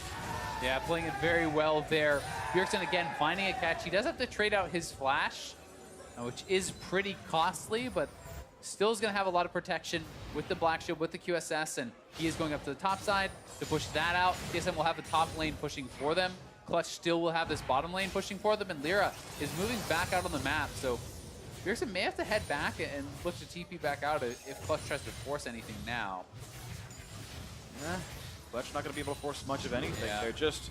Speaker 1: Yeah, playing it very well there. Bjergsen, again, finding a catch. He does have to trade out his flash, which is pretty costly, but still is going to have a lot of protection with the Black Shield, with the QSS, and he is going up to the top side to push that out. TSM will have the top lane pushing for them. Clutch still will have this bottom lane pushing for them, and Lyra is moving back out on the map, so Bjergsen may have to head back and look to TP back out if Clutch tries to force anything now.
Speaker 2: Clutch not going to be able to force much of anything.
Speaker 1: Yeah.
Speaker 2: They're just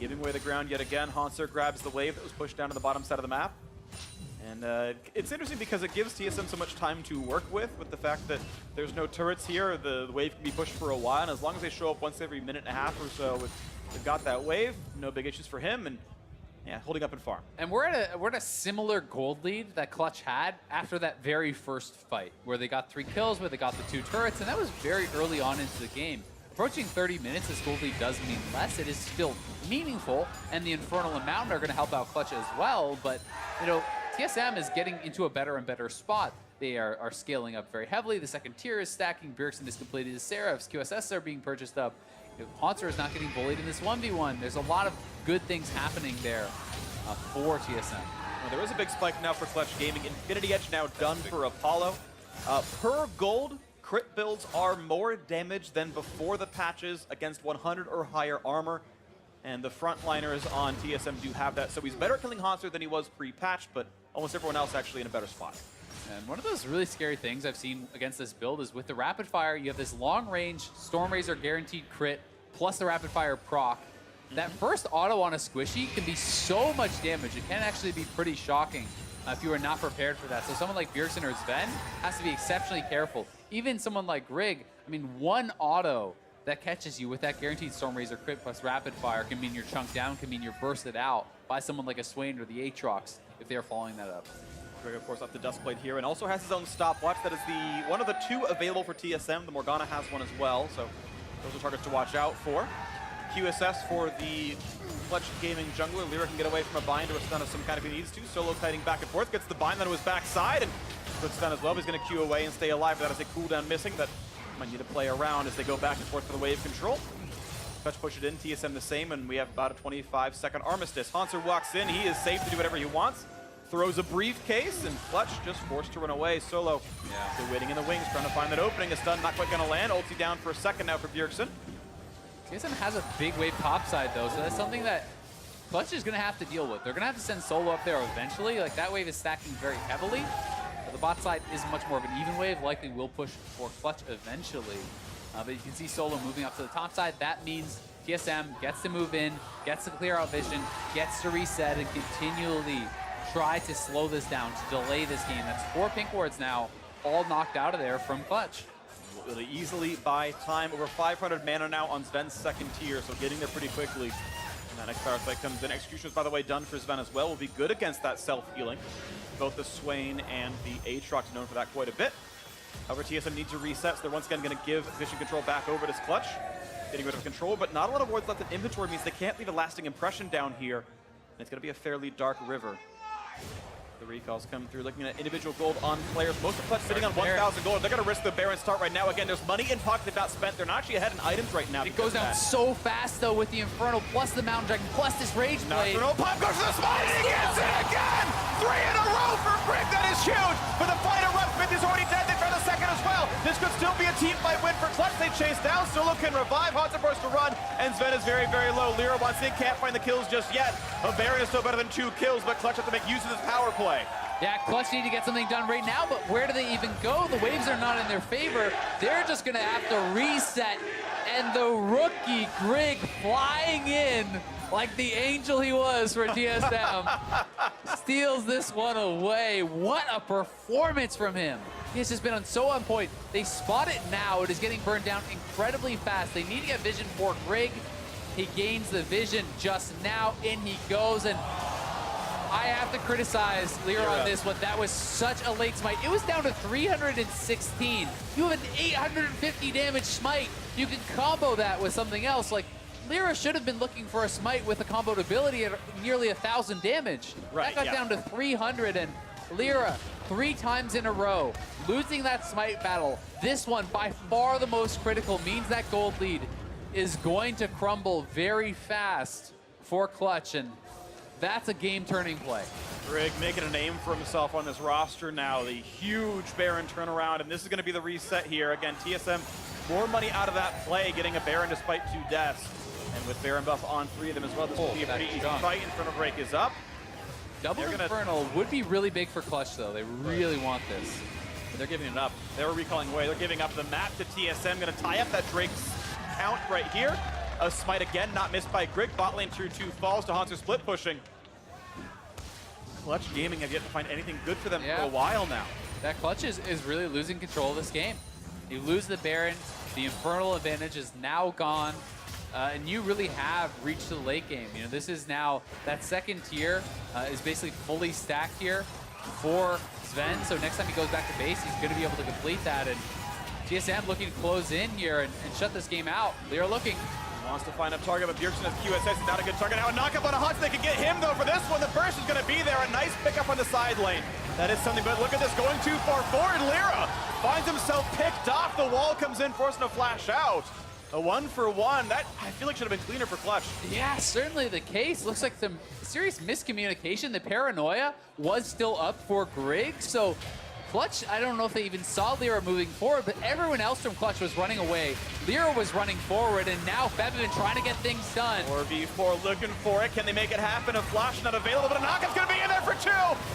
Speaker 2: giving away the ground yet again. Hanser grabs the wave that was pushed down to the bottom side of the map. And it's interesting because it gives TSM so much time to work with the fact that there's no turrets here. The wave can be pushed for a while, and as long as they show up once every minute and a half or so, they've got that wave, no big issues for him, and yeah, holding up in farm.
Speaker 1: And we're at a similar gold lead that Clutch had after that very first fight, where they got 3 kills, where they got the 2 turrets, and that was very early on into the game. approaching 30 minutes, this gold lead does mean less. It is still meaningful, and the Infernal and Mountain are going to help out Clutch as well. But, you know, TSM is getting into a better and better spot. They are scaling up very heavily. The second tier is stacking. Bjergsen is completed his Seraphs. QSS are being purchased up. You know, Haunter is not getting bullied in this 1v1. There's a lot of good things happening there for TSM.
Speaker 2: Well, there is a big spike now for Clutch Gaming. Infinity Edge now done for Apollo. Per gold, crit builds are more damage than before the patches against 100 or higher armor. And the frontliners on TSM do have that. So he's better at killing Haunter than he was pre-patch, but almost everyone else actually in a better spot.
Speaker 1: And one of those really scary things I've seen against this build is with the rapid fire, you have this long range Storm Razor guaranteed crit plus the rapid fire proc. That first auto on a squishy can be so much damage. It can actually be pretty shocking if you are not prepared for that. So someone like Bjergsen or Sven has to be exceptionally careful. Even someone like Grig, I mean, one auto that catches you with that guaranteed Storm Razor crit plus rapid fire can mean you're chunked down, can mean you're bursted out by someone like a Swain or the Aatrox if they're following that up.
Speaker 2: Grig, of course, up the Dustblade here, and also has his own stopwatch. That is the one of the two available for TSM. The Morgana has one as well, so those are targets to watch out for. QSS for the Clutch Gaming jungler. Lyra can get away from a bind or a stun of some kind if he needs to. Solo kiting back and forth, gets the bind onto his backside, and good stun as well. He's going to Q away and stay alive. That is a cooldown missing that might need to play around as they go back and forth for the wave control. Clutch push it in, TSM the same, and we have about a 25-second armistice. Haunter walks in, he is safe to do whatever he wants. Throws a briefcase, and Clutch just forced to run away. Solo still waiting in the wings, trying to find that opening. A stun not quite going to land. Ulti down for a second now for Bjergsen.
Speaker 1: TSM has a big wave topside though, so that's something that Clutch is going to have to deal with. They're going to have to send Solo up there eventually. Like, that wave is stacking very heavily. But the bot side is much more of an even wave. Likely will push for Clutch eventually. But you can see Solo moving up to the top side. That means TSM gets to move in, gets to clear out vision, gets to reset, and continually try to slow this down, to delay this game. That's 4 pink wards now, all knocked out of there from Clutch.
Speaker 2: Really easily buy time. Over 500 mana now on Sven's second tier, so getting there pretty quickly. And that next power spike comes in. Execution is, by the way, done for Sven as well. Will be good against that self-healing. Both the Swain and the Aatrox known for that quite a bit. However, TSM needs to reset, so they're once again going to give vision control back over to Clutch. Getting rid of control, but not a lot of wards left in inventory means they can't leave a lasting impression down here. And it's going to be a fairly dark river. The recalls come through, looking at individual gold on players. Most of Clutch sitting on 1,000 gold. They're going to risk the Baron start right now. Again, there's money in pocket they've not spent. They're not actually ahead in items right now.
Speaker 1: It goes down so fast, though, with the Infernal, plus the Mountain Dragon, plus this Rage Blade.
Speaker 2: Nocturnal Pop goes to the spot, and he gets it again! 3 in a row for Grig. That is huge! But the fight erupts. Smith is already dead. They found the second as well. This could still be a team fight win for Clutch. They chase down. Solo can revive. Haunter forced to run, and Sven is very, very low. Lyra wants in, can't find the kills just yet. A Baron is still better than 2 kills, but Clutch have to make use of this power play.
Speaker 1: Yeah, Clutch need to get something done right now, but where do they even go? The waves are not in their favor. They're just going to have to reset, and the rookie Grig flying in like the angel he was for TSM steals this one away. What a performance from him. He has just been so on point. They spot it now. It is getting burned down incredibly fast. They need to get vision for Grig. He gains the vision just now. In he goes, and I have to criticize Lyra on this one. That was such a late smite. It was down to 316. You have an 850 damage smite. You can combo that with something else. Like, Lyra should have been looking for a smite with a comboed ability at nearly 1,000 damage.
Speaker 2: Right,
Speaker 1: that got down to 300, and Lyra 3 times in a row, losing that smite battle. This one, by far the most critical, means that gold lead is going to crumble very fast for Clutch, and that's a game-turning play.
Speaker 2: Grig making a name for himself on this roster now. The huge Baron turnaround, and this is going to be the reset here. Again, TSM, more money out of that play, getting a Baron despite 2 deaths. And with Baron buff on 3 of them as well, this will be a pretty easy fight. Infernal Break is up.
Speaker 1: Double Infernal would be really big for Clutch, though. They really want this.
Speaker 2: But they're giving it up. They were recalling away. They're giving up the map to TSM. Going to tie up that Drake's count right here. A smite again, not missed by Grig. Bot lane tier 2 falls to Haunter split pushing. Clutch Gaming have yet to find anything good for them for a while now.
Speaker 1: That Clutch is really losing control of this game. You lose the Baron, the Infernal advantage is now gone, and you really have reached the late game. You know, this is now, that second tier is basically fully stacked here for Sven, so next time he goes back to base, he's going to be able to complete that, and TSM looking to close in here and shut this game out. They're looking.
Speaker 2: Wants to find a target, but Bjergsen has QSS, not a good target. Now a knock up on a Hunts, they can get him though for this one. The burst is gonna be there, a nice pickup on the side lane. That is something, but look at this, going too far forward. Lyra finds himself picked off, the wall comes in, forcing a flash out. A 1-for-1, that I feel like should have been cleaner for Clutch.
Speaker 1: Yeah, certainly the case. Looks like some serious miscommunication. The paranoia was still up for Grig, so Clutch, I don't know if they even saw Lyra moving forward, but everyone else from Clutch was running away. Lyra was running forward, and now Febiven trying to get things done.
Speaker 2: 4v4 looking for it. Can they make it happen? A flash not available, but a knock-up's gonna be in there for 2.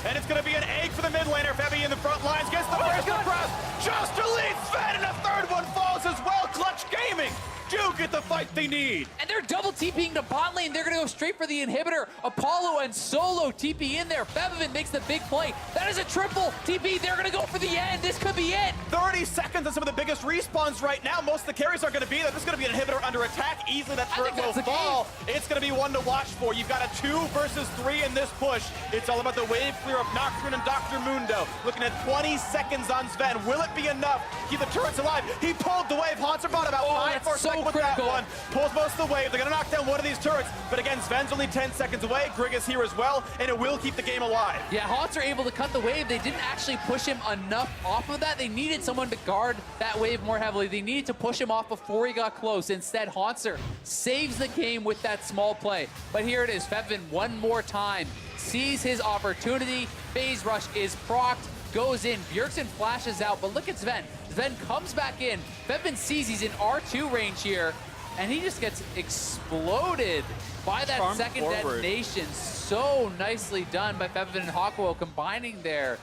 Speaker 2: And it's gonna be an egg for the mid laner. Febby in the front lines, gets the first across. Just to lead Sven, and a third one falls as well. Clutch Gaming do get the fight they need.
Speaker 1: And they're double TPing to bot lane. They're gonna go straight for the inhibitor. Apollo and Solo TP in there. Febiven makes the big play. That is a triple TP. They're gonna go for the end. This could be it.
Speaker 2: 30 seconds on some of the biggest respawns right now. Most of the carries aren't gonna be there. This is gonna be an inhibitor under attack. Easily that turret will fall. It's gonna be one to watch for. You've got a 2 versus 3 in this push. It's all about the wave clear of Nocturne and Dr. Mundo. Looking at 20 seconds on Sven. Will it be enough to keep the turrets alive? He pulled the wave. Haunter bought about 5 more seconds with that one. Pulls most of the wave. They're gonna knock down one of these turrets. But again, Sven's only 10 seconds away. Grig is here as well, and it will keep the game alive.
Speaker 1: Yeah, Haunts are able to cut the wave. They didn't actually push him enough off of that. They needed someone to guard that wave more heavily. They needed to push him off before he got close. Instead, Haunter saves the game with that small play. But here it is. Febiven one more time sees his opportunity. Phase Rush is procced, goes in. Bjergsen flashes out, but look at Sven. Sven comes back in. Febiven sees he's in R2 range here, and he just gets exploded by that
Speaker 2: Charmed
Speaker 1: second
Speaker 2: forward.
Speaker 1: detonation. So nicely done by Febiven and Hakuo combining there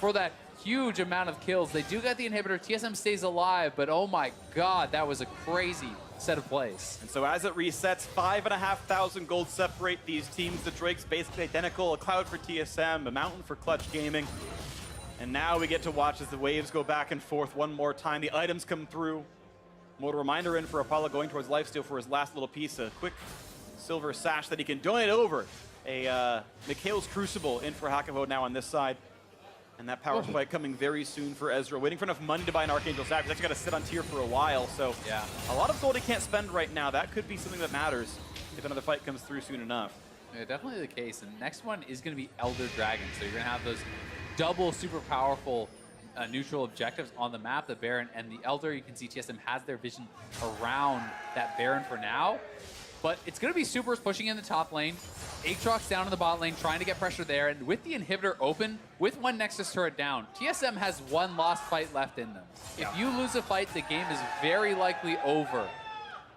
Speaker 1: for that huge amount of kills. They do get the inhibitor. TSM stays alive, but oh my god, that was a crazy set of plays.
Speaker 2: And so as it resets, 5,500 gold separate these teams. The Drake's basically identical. A cloud for TSM, a mountain for Clutch Gaming. And now we get to watch as the waves go back and forth one more time. The items come through. More reminder in for Apollo going towards lifesteal for his last little piece. A quick silver sash that he can donate over. A Mikhail's Crucible in for Hakuo now on this side. And that power spike coming very soon for Ezreal. Waiting for enough money to buy an Archangel Sash. He's actually got to sit on tier for a while. So
Speaker 1: yeah,
Speaker 2: a lot of gold he can't spend right now. That could be something that matters if another fight comes through soon enough.
Speaker 1: Yeah, definitely the case. And the next one is going to be Elder Dragon. So you're going to have those double super powerful neutral objectives on the map, the Baron and the Elder. You can see TSM has their vision around that Baron for now. But it's going to be Supers pushing in the top lane. Aatrox down in the bot lane, trying to get pressure there. And with the inhibitor open, with one Nexus turret down, TSM has one lost fight left in them. If you lose a fight, the game is very likely over.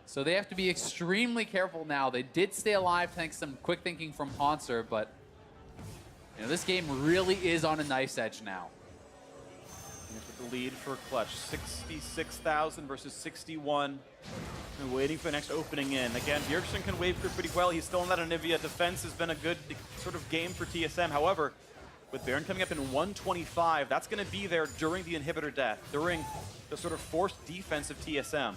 Speaker 1: So they have to be extremely careful now. They did stay alive thanks to some quick thinking from Haunter, but you know, this game really is on a knife's edge now.
Speaker 2: The lead for Clutch, 66,000 versus 61. And waiting for the next opening in. Again, Bjergsen can wave through pretty well. He's still in that Anivia. Defense has been a good sort of game for TSM. However, with Baron coming up in 125, that's going to be there during the inhibitor death, during the sort of forced defense of TSM.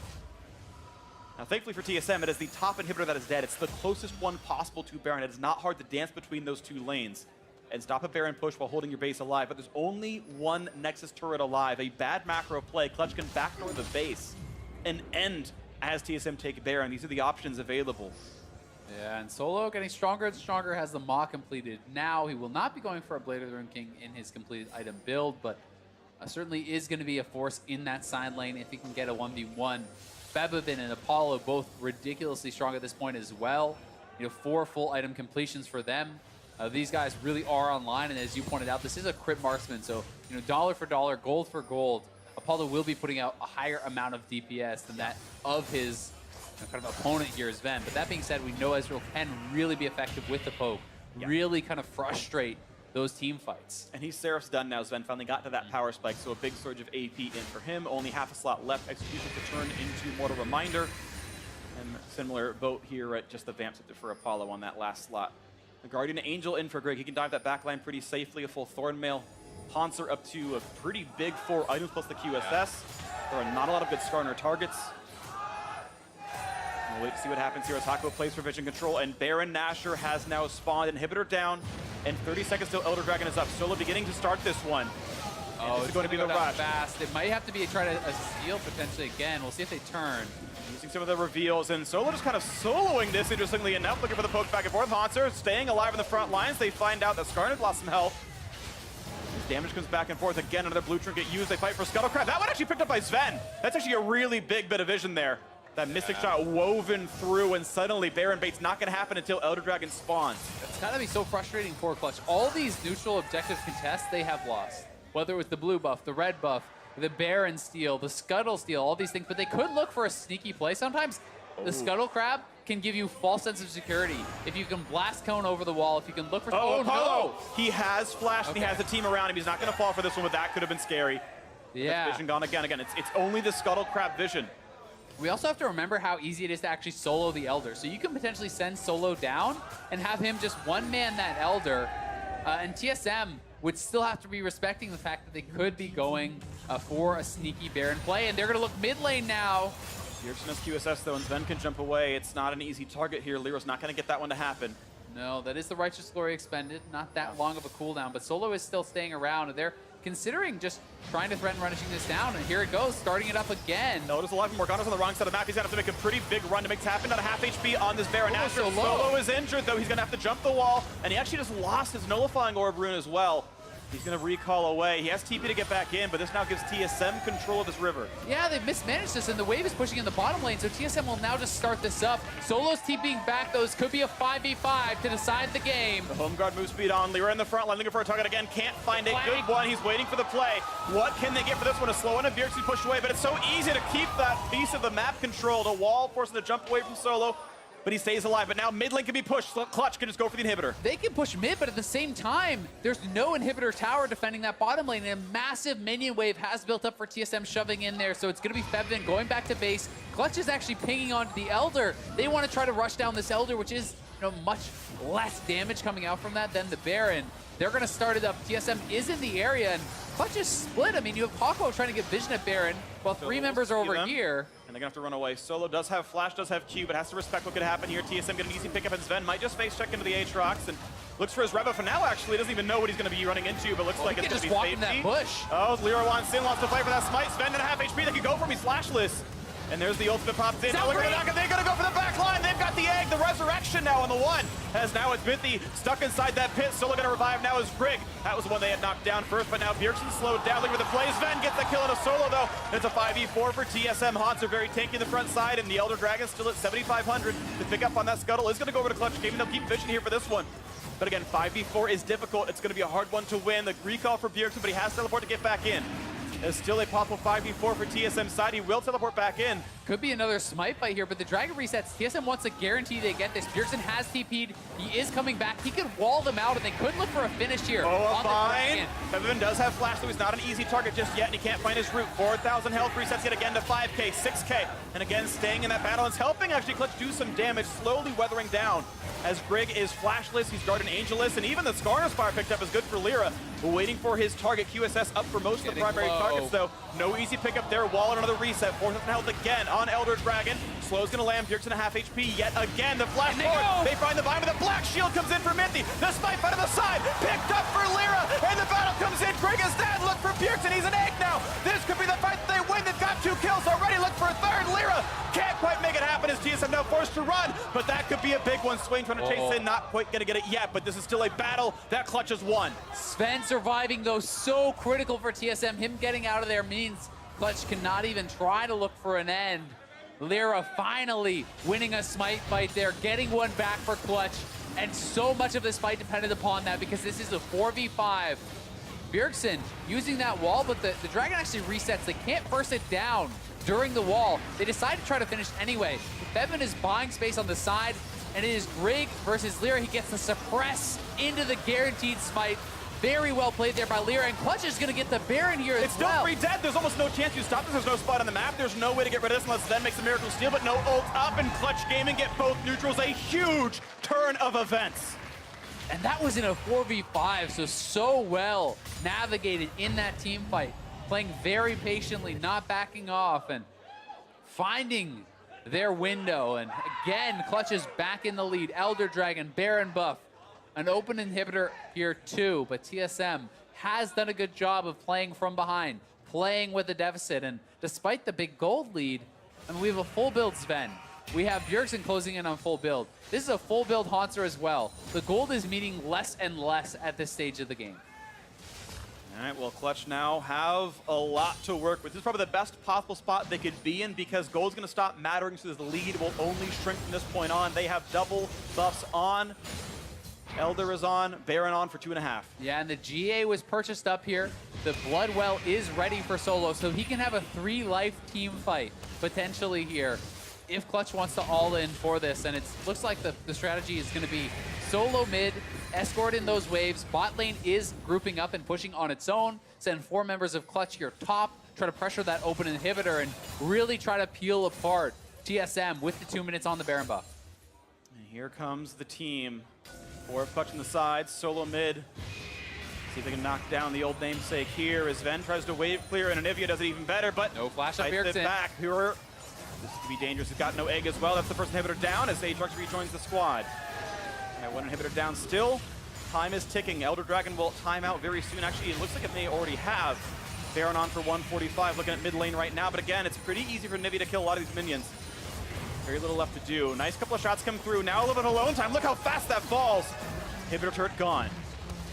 Speaker 2: Now, thankfully for TSM, it is the top inhibitor that is dead. It's the closest one possible to Baron. It is not hard to dance between those two lanes and stop a Baron push while holding your base alive. But there's only one Nexus turret alive. A bad macro play. Clutch can backdoor the base and end as TSM take Baron. These are the options available.
Speaker 1: Yeah, and Solo getting stronger and stronger, has the Maw completed. Now he will not be going for a Blade of the Rune King in his completed item build, but certainly is going to be a force in that side lane if he can get a 1v1. Febiven and Apollo both ridiculously strong at this point as well. You know, 4 full item completions for them. These guys really are online, and as you pointed out, this is a crit marksman, so you know, dollar for dollar, gold for gold. Apollo will be putting out a higher amount of DPS than that of his kind of opponent here, Sven. But that being said, we know Ezreal can really be effective with the poke, really kind of frustrate those team fights.
Speaker 2: And he's Seraph's done now. Sven finally got to that power spike, so a big surge of AP in for him. Only half a slot left. Execution to turn into Mortal Reminder. And similar boat here at just the Vamp Scepter for Apollo on that last slot. The Guardian Angel in for Grig. He can dive that backline pretty safely. A full Thornmail. Haunter up to a pretty big 4 items plus the QSS. There are not a lot of good Skarner targets. We'll wait to see what happens here as Hakuo plays for vision control, and Baron Nashor has now spawned. Inhibitor down, and 30 seconds till Elder Dragon is up. Solo beginning to start this one.
Speaker 1: Oh,
Speaker 2: this is going to be the
Speaker 1: down
Speaker 2: rush.
Speaker 1: fast. It might have to be a steal potentially again. We'll see if they turn.
Speaker 2: Using some of the reveals, and Solo just kind of soloing this, interestingly enough, looking for the poke back and forth. Haunter staying alive in the front lines. They find out that Skarner lost some health. His damage comes back and forth again. Another blue trinket used. They fight for Scuttlecraft. That one actually picked up by Sven. That's actually a really big bit of vision there. That mystic shot woven through, and suddenly Baron Bait's not going to happen until Elder Dragon spawns.
Speaker 1: It's gotta be so frustrating for Clutch. All these neutral objective contests they have lost. Whether it was the blue buff, the red buff, the Baron steal, the Scuttle steal, all these things, but they could look for a sneaky play. Sometimes the Scuttle Crab can give you false sense of security. If you can blast cone over the wall, if you can look for...
Speaker 2: Oh,
Speaker 1: no!
Speaker 2: He has flash, and he has a team around him. He's not going to fall for this one, but that could have been scary.
Speaker 1: Yeah.
Speaker 2: Vision gone again. It's only the Scuttle Crab vision.
Speaker 1: We also have to remember how easy it is to actually solo the Elder. So you can potentially send Solo down and have him just one-man that Elder. And TSM would still have to be respecting the fact that they could be going for a sneaky Baron play. And they're going to look mid lane now.
Speaker 2: Bjergsen has QSS, though, and Sven can jump away. It's not an easy target here. Lyra's not going to get that one to happen.
Speaker 1: No, that is the Righteous Glory expended. Not that long of a cooldown, but Solo is still staying around. And they're considering just trying to threaten running this down, and here it goes, starting it up again.
Speaker 2: Notice a lot from Morgana's on the wrong side of the map. He's going to have to make a pretty big run to make this happen. Not a half HP on this Baron. Solo is injured, though. He's going to have to jump the wall, and he actually just lost his nullifying orb rune as well. He's going to recall away. He has TP to get back in, but this now gives TSM control of this river.
Speaker 1: Yeah, they've mismanaged this, and the wave is pushing in the bottom lane, so TSM will now just start this up. Solo's TPing back, though. This could be a 5v5 to decide the game.
Speaker 2: The home guard move speed on. Lyra in the front line, looking for a target again. Can't find a good one. He's waiting for the play. What can they get for this one? A slow one, and Bjergsen pushed away, but it's so easy to keep that piece of the map controlled. A wall forcing to jump away from Solo, but he stays alive. But now mid lane can be pushed. Clutch can just go for the inhibitor.
Speaker 1: They can push mid, but at the same time, there's no inhibitor tower defending that bottom lane, and a massive minion wave has built up for TSM shoving in there, so it's going to be Fevin going back to base. Clutch is actually pinging onto the Elder. They want to try to rush down this Elder, which is much less damage coming out from that than the Baron. They're going to start it up. TSM is in the area, and Clutch is split. I mean, you have Paco trying to get vision at Baron, while three members are over here.
Speaker 2: And they're going to have to run away. Solo does have Flash, does have Q, but has to respect what could happen here. TSM get an easy pickup, and Sven might just face check into the Aatrox and looks for his Reba. For now, actually, doesn't even know what he's going to be running into, but looks like it's going to be safety.
Speaker 1: That bush.
Speaker 2: Oh, Lyra wants to fight for that smite. Sven at half HP. They can go for him. He's flashless. And there's the ultimate pops in. Now look at the knock, and they're going to go for the back line. They've got the egg, the resurrection now on the one. As now it's Bithy stuck inside that pit. Solo going to revive now is Brig. That was the one they had knocked down first, but now Bjergsen slowed down. Look at the plays. Sven gets the kill on a Solo, though. It's a 5v4 for TSM. Haunts are very tanky in the front side, and the Elder Dragon still at 7,500 to pick up on that Scuttle. Is going to go over to Clutch Gaming. They'll keep vision here for this one. But again, 5v4 is difficult. It's going to be a hard one to win. The recall for Bjergsen, but he has to teleport to get back in. There's still a possible 5v4 for TSM side. He will teleport back in.
Speaker 1: Could be another smite fight here, but the Dragon resets. TSM wants to guarantee they get this. Bjergsen has TP'd. He is coming back. He could wall them out, and they could look for a finish here.
Speaker 2: Oh, fine. Fevin does have Flash, so he's not an easy target just yet, and he can't find his route. 4,000 health, resets it again to 5k, 6k, and again staying in that battle. It's helping actually Clutch do some damage, slowly weathering down. As Brig is flashless, he's guarding Angelus, and even the Skarner's fire picked up is good for Lyra. Waiting for his target. QSS up for most of the primary targets, though. No easy pickup there. Wall and another reset. 4,000 health again on Elder Dragon. Slow's gonna land. Bjergsen a half HP yet again. The flash forward. They find the vine, but the black shield comes in for Mithy. The smite out of the side. Picked up for Lyra, and the battle comes in. Brig is dead. Look for Bjergsen. He's an egg now. This could be the fight that they win. They've got 2 kills already. Look for a third. Lyra can't quite make it happen as TSM now forced to run, but that could be a big one. Swain trying to chase in, not quite gonna get it yet, but this is still a battle that Clutch has won.
Speaker 1: Sven surviving, though, so critical for TSM. Him getting out of there means Clutch cannot even try to look for an end. Lyra finally winning a smite fight there, getting one back for Clutch, and so much of this fight depended upon that because this is a 4v5. Bjergsen using that wall, but the Dragon actually resets. They can't burst it down during the wall. They decide to try to finish anyway. Fevin is buying space on the side, and it is Brig versus Lyra. He gets the suppress into the guaranteed smite. Very well played there by Lyra, and Clutch is going to get the Baron here
Speaker 2: It's still free dead. There's almost no chance you stop this. There's no spot on the map. There's no way to get rid of this unless Zen makes a miracle steal, but no ult up, and Clutch Gaming get both neutrals. A huge turn of events.
Speaker 1: And that was in a 4v5, so well navigated in that team fight. Playing very patiently, not backing off, and finding their window. And again, Clutch is back in the lead. Elder Dragon, Baron buff, an open inhibitor here too, but TSM has done a good job of playing from behind, playing with the deficit, and despite the big gold lead, I mean, we have a full build Sven. We have Bjergsen closing in on full build. This is a full build Haunter as well. The gold is meaning less and less at this stage of the game.
Speaker 2: All right, well, Clutch now have a lot to work with. This is probably the best possible spot they could be in because gold's going to stop mattering, so the lead will only shrink from this point on. They have double buffs on. Elder is on, Baron on for 2.5.
Speaker 1: Yeah, and the GA was purchased up here. The Bloodwell is ready for solo, so he can have a 3-life team fight potentially here if Clutch wants to all in for this. And it looks like the strategy is going to be solo mid, escort in those waves. Bot lane is grouping up and pushing on its own. Send 4 members of Clutch here top, try to pressure that open inhibitor and really try to peel apart TSM with the 2 minutes on the Baron buff.
Speaker 2: And here comes the team. 4 Clutch on the sides, solo mid. See if they can knock down the old namesake here as Ven tries to wave clear and Anivia does it even better, but
Speaker 1: no flash up
Speaker 2: fights it
Speaker 1: Bjergsen.
Speaker 2: back. Here, this could be dangerous. He's got no egg as well. That's the first inhibitor down as Aatrox rejoins the squad. All right, 1 inhibitor down still. Time is ticking. Elder Dragon will time out very soon. Actually, it looks like it may already have. Baron on for 145, looking at mid lane right now, but again, it's pretty easy for Anivia to kill a lot of these minions. Very little left to do. Nice couple of shots come through. Now a little bit of alone time. Look how fast that falls. Inhibitor turret gone.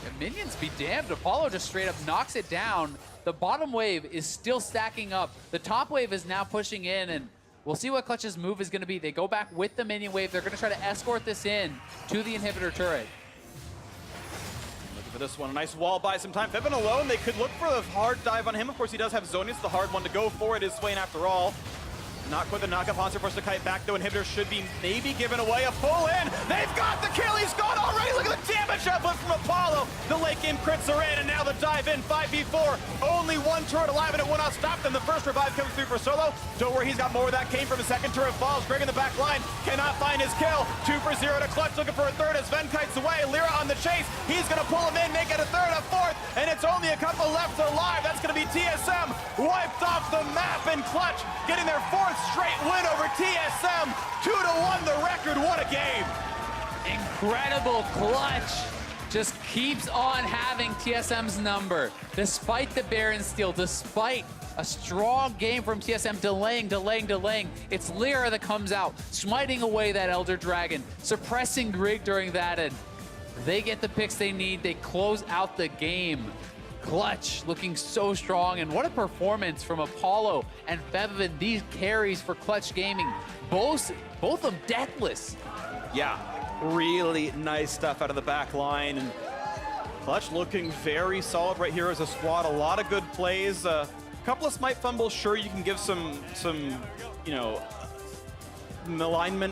Speaker 1: And minions be damned. Apollo just straight up knocks it down. The bottom wave is still stacking up. The top wave is now pushing in, and we'll see what Clutch's move is going to be. They go back with the minion wave. They're going to try to escort this in to the inhibitor turret.
Speaker 2: Looking for this one. A nice wall buy some time. Fevin alone. They could look for the hard dive on him. Of course, he does have Zonius, the hard one to go for. It is Swain after all. Not quite the knockup. Haunter forced to kite back, though. Inhibitor should be maybe given away. A pull in. They've got the kill. He's gone already. Look at the damage uplift from Apollo. The late game crits are in, and now the dive in 5v4. Only 1 turret alive, and it will not stop them. The first revive comes through for Solo. Don't worry, he's got more where that came from. His second turret falls. Greg in the back line cannot find his kill. 2 for 0 to Clutch, looking for a third as Ven kites away. Lyra on the chase. He's going to pull him in, make it a third, a fourth, and it's only a couple left alive. That's going to be TSM wiped off the map, and Clutch getting their 4th straight win over TSM. 2-1 the record. What a game.
Speaker 1: Incredible. Clutch just keeps on having TSM's number. Despite the Baron steal, despite a strong game from TSM, delaying. It's Lyra that comes out, smiting away that Elder Dragon, suppressing Grig during that, and they get the picks they need. They close out the game. Clutch looking so strong, and what a performance from Apollo and Fevin. These carries for Clutch Gaming, both of them deathless.
Speaker 2: Yeah, really nice stuff out of the back line, and Clutch looking very solid right here as a squad. A lot of good plays, a couple of smite fumbles. Sure, you can give some you know, alignment